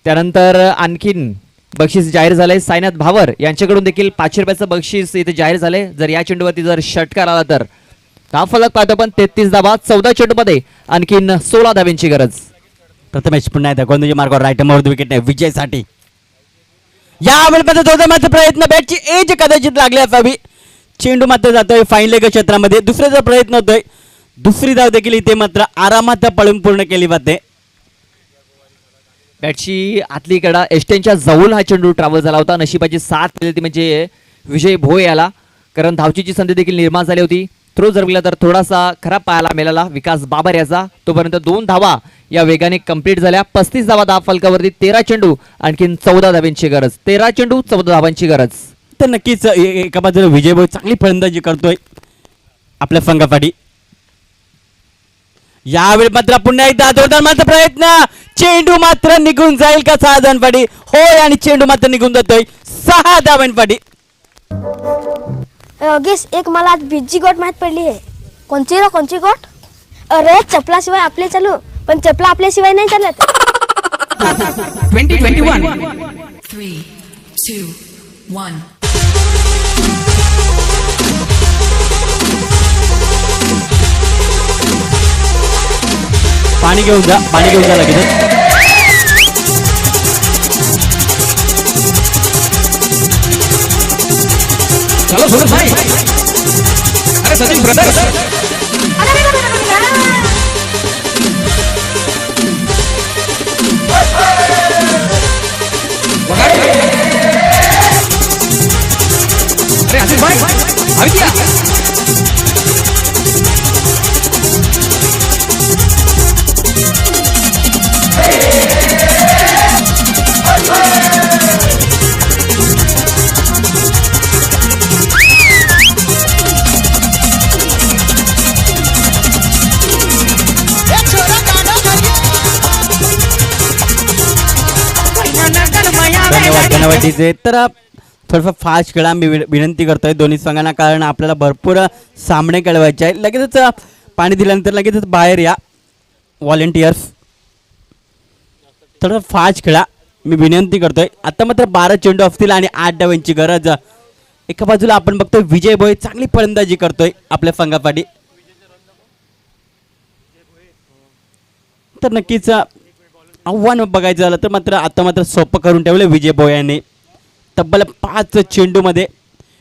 B: त्यानंतर आणखीन बक्षीस जाहीर झालंय. साईनाथ भावर यांच्याकडून देखील 500 रुपयाचं बक्षीस इथे जाहीर झालंय. जर या चेंडूवरती जर षटकार आला तर धाव फलक पाहतो आपण 33 धावा. 14 चेंडूमध्ये आणखीन 16 धाव्यांची गरज.
A: प्रथमेश पुन्हा एकदा गोंधळी मार्गावर राईट अर्ध विकेटने विजयासाठी. या वेळेमध्ये दोघांचा प्रयत्न, बॅटची एज कदाचित लागली असावी. चेंडू मात्र जातोय फाईन लेग क्षेत्रामध्ये. दुसऱ्याचा प्रयत्न होतोय. दुसरी धाव देखील इथे मात्र आरामात पळून पूर्ण केली जाते.
B: बॅटची आतली कडा एस्टेनच्या जवळ हा चेंडू ट्रॅव्हल झाला होता. नशिबाची साथ मिळाली ती म्हणजे विजय भोय याला, कारण धावचीची संधी देखील निर्माण झाली होती. थ्रो जर मिळाला तर थोडासा खराब पाहायला मिळाला विकास बाबर याचा. तोपर्यंत 2 धावा या वेगाने कंप्लीट झाल्या. 35 धावा धाव फलकावरती. 13 चेंडू आणखीन 14 धावांची गरज. 13 चेंडू 14 धावांची गरज.
A: तर नक्कीच एका बाजूला विजय भोय चांगली फलंदाजी करतोय आपल्या संघासाठी. यावेळी मात्र पुन्हा एकदा जोरदार मात्र प्रयत्न. चेंडू मात्र निघून जाईल का 6 धावांपाठी? होय, आणि चेंडू मात्र निघून जातोय 6 धावांपाठी.
I: योगेश, एक मला आज बीजी गोट माहित पडली आहे. कोणची गोट? अरे चपलाशिवाय आपले चालू, पण चपला आपल्याशिवाय नाही चालत.
E: 2021
J: 3, 2, 1.
A: पाणी घेऊन जा लगेच.
E: चलो सुरेश भाई. अरे सचिन ब्रदर. अरे आशीष भाई अभी क्या?
A: धन्यवाद डीजे. तर थोडंफार फास्ट खेळा मी विनंती करतोय दोन्ही संघांना, कारण आपल्याला भरपूर सामने खेळवायचे आहे. लगेचच पाणी दिल्यानंतर लगेचच बाहेर या व्हॉलेंटियर्स. थोडं फास्ट खेळा मी विनंती करतोय. आता मात्र 12 चेंडू असतील आणि 8 धावांची गरज. एका बाजूला आपण बघतोय विजय भोय चांगली फलंदाजी करतोय आपल्या संघासाठी. तर नक्कीच आव्हान बघायचं झालं तर मात्र आता मात्र सोपं करून ठेवलं विजय भोय यांनी. तब्बल 5 चेंडूमध्ये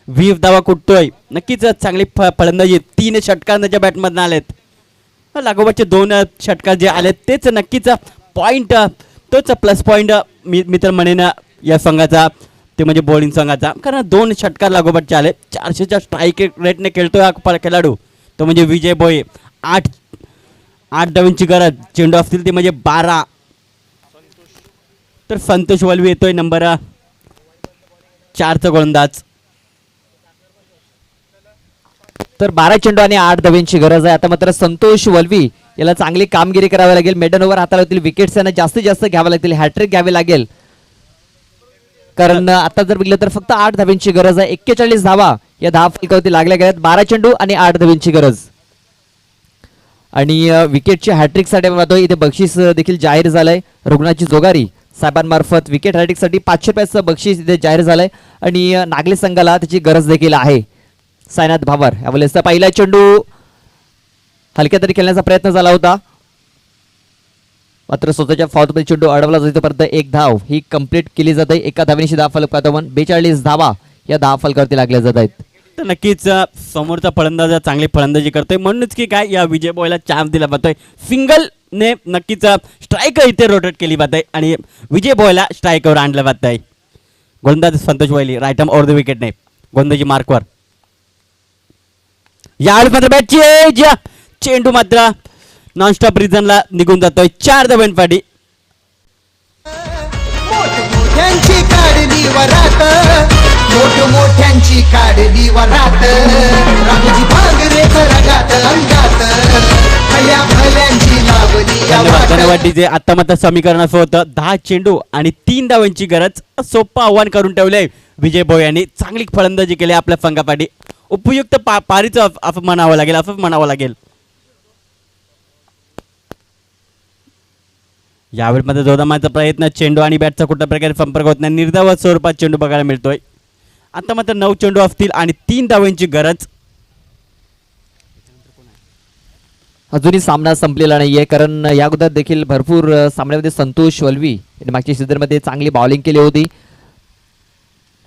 A: 20 धावा कुटतोय. नक्कीच चांगली फलंदाजी. 3 षटकार त्याच्या बॅटमधून आलेत. लागोपाठचे 2 षटकार जे आलेत तेच नक्कीच पॉईंट, तोच प्लस पॉईंट मी तर म्हणेन या संघाचा, ते म्हणजे बॉलिंग संघाचा. कारण 2 षटकार लागोपाठचे आले. 400च्या स्ट्राईक रेटने खेळतोय हा खेळाडू, तो म्हणजे विजय भोय. 8 धावांची गरज. चेंडू असतील ते म्हणजे 12. तर संतोष वल्वी येतोय नंबर 4चा गोलंदाज.
B: तर 12 चेंडू आणि 8 धावांची गरज आहे. आता मात्र संतोष वल्वी याला चांगली कामगिरी करावी लागेल. मेडन ओव्हर हाताला होतील. विकेट्स यांना जास्तीत जास्त घ्यावे लागतील. हॅट्रिक घ्यावी लागेल, कारण आता जर बघितलं तर फक्त 8 धावांची गरज आहे. 41 धावा या धाव फलकावरती लागल्या गेल्यात. 12 चेंडू आणि 8 धावांची गरज. आणि विकेटच्या हॅट्रिकसाठी आपण पाहतोय इथे बक्षीस देखील जाहीर झालंय. रुग्णाची जोगारी साहेबांमार्फत विकेट हॅट्रिकसाठी 500 रुपयाचं बक्षीस इथे जाहीर झालंय. आणि नागले संघाला त्याची गरज देखील आहे. साईनाथ भावर यावेळेस पहिला चेंडू हलक्या तरी खेळण्याचा प्रयत्न झाला होता, मात्र स्वतःच्या फाउलमध्ये चेंडू अडवला जातो. परत 1 धाव ही कंप्लीट केली जाते. एका धावेनिशी धाव फलक पाहतो. 42 धावा या धाव फलकावरती लागल्या जात आहेत.
A: तर नक्कीच समोरचा फलंदाज चांगली फलंदाजी करतोय, म्हणूनच की काय या विजय बॉयला चान्स दिला जातोय. सिंगलने नक्कीच स्ट्राईक इथे रोटेट केली जाते आणि विजय बॉयला स्ट्राईकवर आणलं जात आहे. गोलंदाज Santosh Vaili right arm over the विकेटने गोलंदाजी मार्कवर. यावेळी मात्र बॅटची एज. चेंडू मात्र नॉनस्टॉप रिझनला निघून जातोय 4 धावांपाठी.
K: मोठ्यांची काढली वरात, मोठ्यांची काढली वरात, रामजी भांगरे खरगात अंगात, भल्या भल्यांची लावली.
A: धन्यवाद डीजे. आता मात्र समीकरण असं होतं 10 चेंडू आणि 3 धावांची गरज. सोपं आव्हान करून ठेवलंय विजय भोय यांनी. चांगली फलंदाजी केली आपल्या संघापाठी. उपयुक्त पारीचं अफ म्हणावं लागेल. यावेळी मध्ये जोदामाचा प्रयत्न, चेंडू आणि बॅटचा कुठल्या प्रकारे संपर्क होत नाही, निर्धाव स्वरूपात चेंडू बघायला मिळतोय. आता मात्र 9 चेंडू असतील आणि 3 धावांची गरज.
B: अजूनही सामना संपलेला नाहीये, कारण या अगोदर देखील भरपूर सामन्यामध्ये संतोष वल्वी यांनी मागच्या सीझनमध्ये चांगली बॉलिंग केली होती.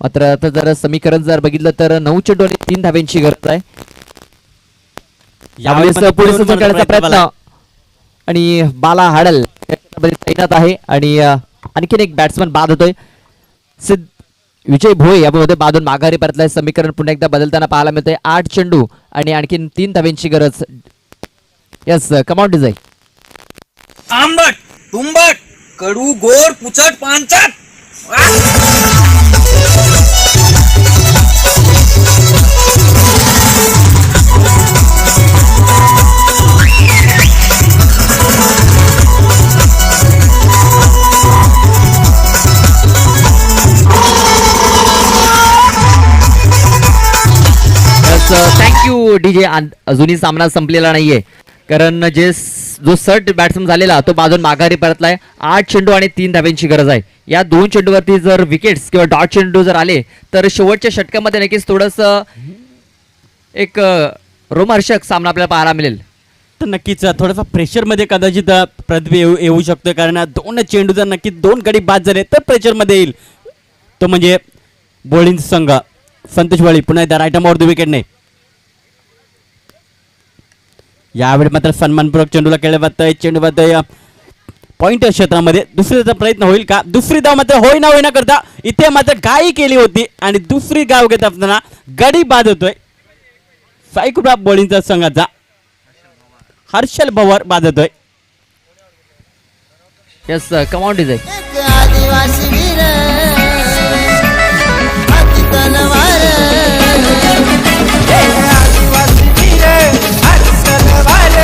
B: मात्र आता जर समीकरण जर बघितलं तर 9 चेंडू आणि 3 धाव्यांची गरज आहे.
A: यावेळी
B: यावेळेस पुढे करण्याचा प्रयत्न आणि बाला हाडल तैनात आहे आणि आणखीन एक बॅट्समन बाद होतोय. विजय भोये यामध्ये बादून माघारी परतलाय. समीकरण पुन्हा एकदा बदलताना पाहायला मिळतंय. 8 चेंडू आणि आणखीन 3 धाव्यांची गरज. यस, कमाउंट डिझाईन.
E: आंबट तुंबट कडू गोड पुचट पांचट.
B: Thank you DJ. अजूनही सामना संपलेला नाहीये, कारण जो सर्ट बॅट्समन झालेला तो बाजून माघारी परतलाय. 8 चेंडू आणि 3 धाव्यांची गरज आहे. या 2 चेंडूवरती जर विकेट्स किंवा डॉट चेंडू जर आले तर शेवटच्या षटकामध्ये नक्कीच थोडंसं एक रोमहर्षक सामना आपल्याला पाहायला मिळेल.
A: तर नक्कीच थोडासा प्रेशरमध्ये कदाचित प्रतिभा येऊ शकतो, कारण 2 चेंडू जर नक्की 2 गडी बाद झाले तर प्रेशरमध्ये येईल. तो म्हणजे बॉलिंग संघ. संतोष वळवी पुन्हा एकदा राईट आर्मवर विकेटने. यावेळी मात्र सन्मानपूर्वक चेंडूला केलं जातंय. चेंडू जातोय पॉइंट क्षेत्रामध्ये. दुसरीचा प्रयत्न होईल का? दुसरी धाव मात्र होईना करता इथे मात्र गाई केली होती आणि दुसरी गाव घेत असताना गडी बाद होतोय. साईकुबा बॉलिंगचा संघाचा हर्षल भवर बाद होतोय.
B: यस, कमाउंट डिझाईन.
K: आदिवासी वीर हाती तलवार, आदिवासी वीर हाती तलवार,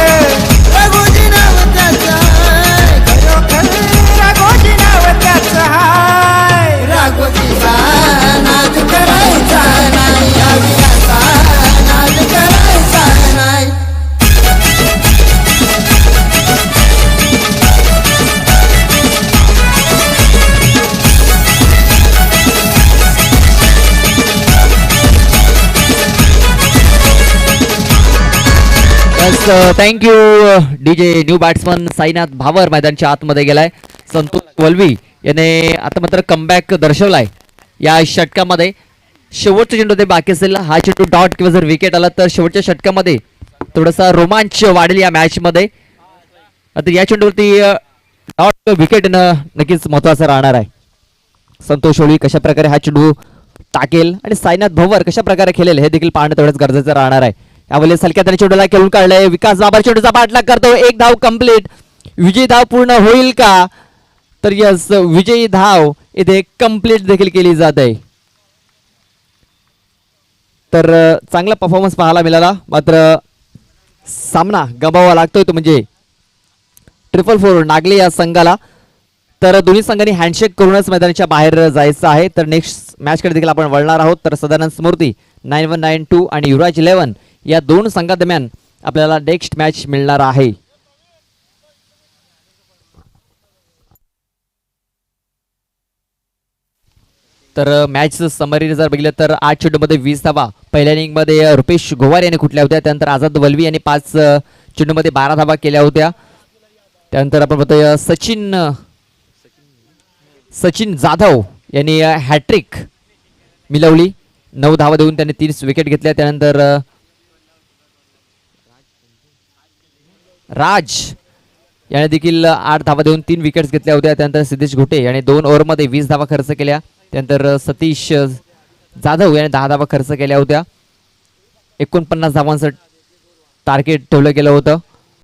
K: राघोजी नाव त्याचं हाय, खरोखर राघोजी नाव त्याचं हाय. राघोजीचा नाद करायचा नाही, अभियाचा नाद करायचा नाही.
B: Thank you DJ. New batsman Sainath भावर मैदानच्या आतमध्ये गेलाय. संतोष वल्वी याने आता मात्र कमबॅक दर्शवलाय या षटकामध्ये. शेवटचा चेंडू ते बाकी असेल. हा चेंडू डॉट किंवा जर विकेट आला तर शेवटच्या षटकामध्ये थोडासा रोमांच वाढेल या मॅच मध्ये. आता या चेंडूवरती डॉट विकेट नक्कीच महत्वाचं राहणार आहे. संतोष वल्वी कशा प्रकारे हा चेंडू टाकेल आणि साईनाथ भवर कशा प्रकारे खेळेल हे देखील पाहणं तेवढंच गरजेचं राहणार आहे. यावेळेस सलक्या त्याने चेंडूला खेळून काढलंय. विकास बाबर चेंडूचा पाठलाग करतो. 1 धाव कंप्लीट. विजयी धाव पूर्ण होईल का? तर यस, विजयी धाव इथे कंप्लीट देखील केली जात आहे. तर चांगला परफॉर्मन्स पाहायला मिळाला. मात्र सामना गमावा लागतोय तो म्हणजे 444 नागले या संघाला. तर दोन्ही संघांनी हँडशेक करूनच मैदानाच्या बाहेर जायचं आहे. तर नेक्स्ट मॅचकडे देखील आपण वळणार आहोत. तर सदानंद स्मृती 9192 आणि युवराज 11 या 2 संघादरम्यान आपल्याला नेक्स्ट मॅच मिळणार आहे. तर मॅच समरी जर बघितलं तर 8 चेंडूमध्ये 20 धावा. पहिल्या इनिंगमध्ये रुपेश गोवार यांनी कुठल्या होत्या. त्यानंतर आझाद वल्वी यांनी 5 चेंडूमध्ये 12 धावा केल्या होत्या. त्यानंतर आपण बघतोय सचिन जाधव यांनी हॅट्रिक मिळवली. 9 धावा देऊन त्यांनी 3 विकेट घेतल्या. त्यानंतर राज याने देखील 8 धावा देऊन 3 विकेट्स घेतल्या होत्या. त्यानंतर सिद्धेश घोटे याने 2 ओव्हरमध्ये 20 धावा खर्च केल्या. त्यानंतर सतीश जाधव याने 10 धावा खर्च केल्या होत्या. 49 धावांचं टार्गेट ठेवलं गेलं होतं.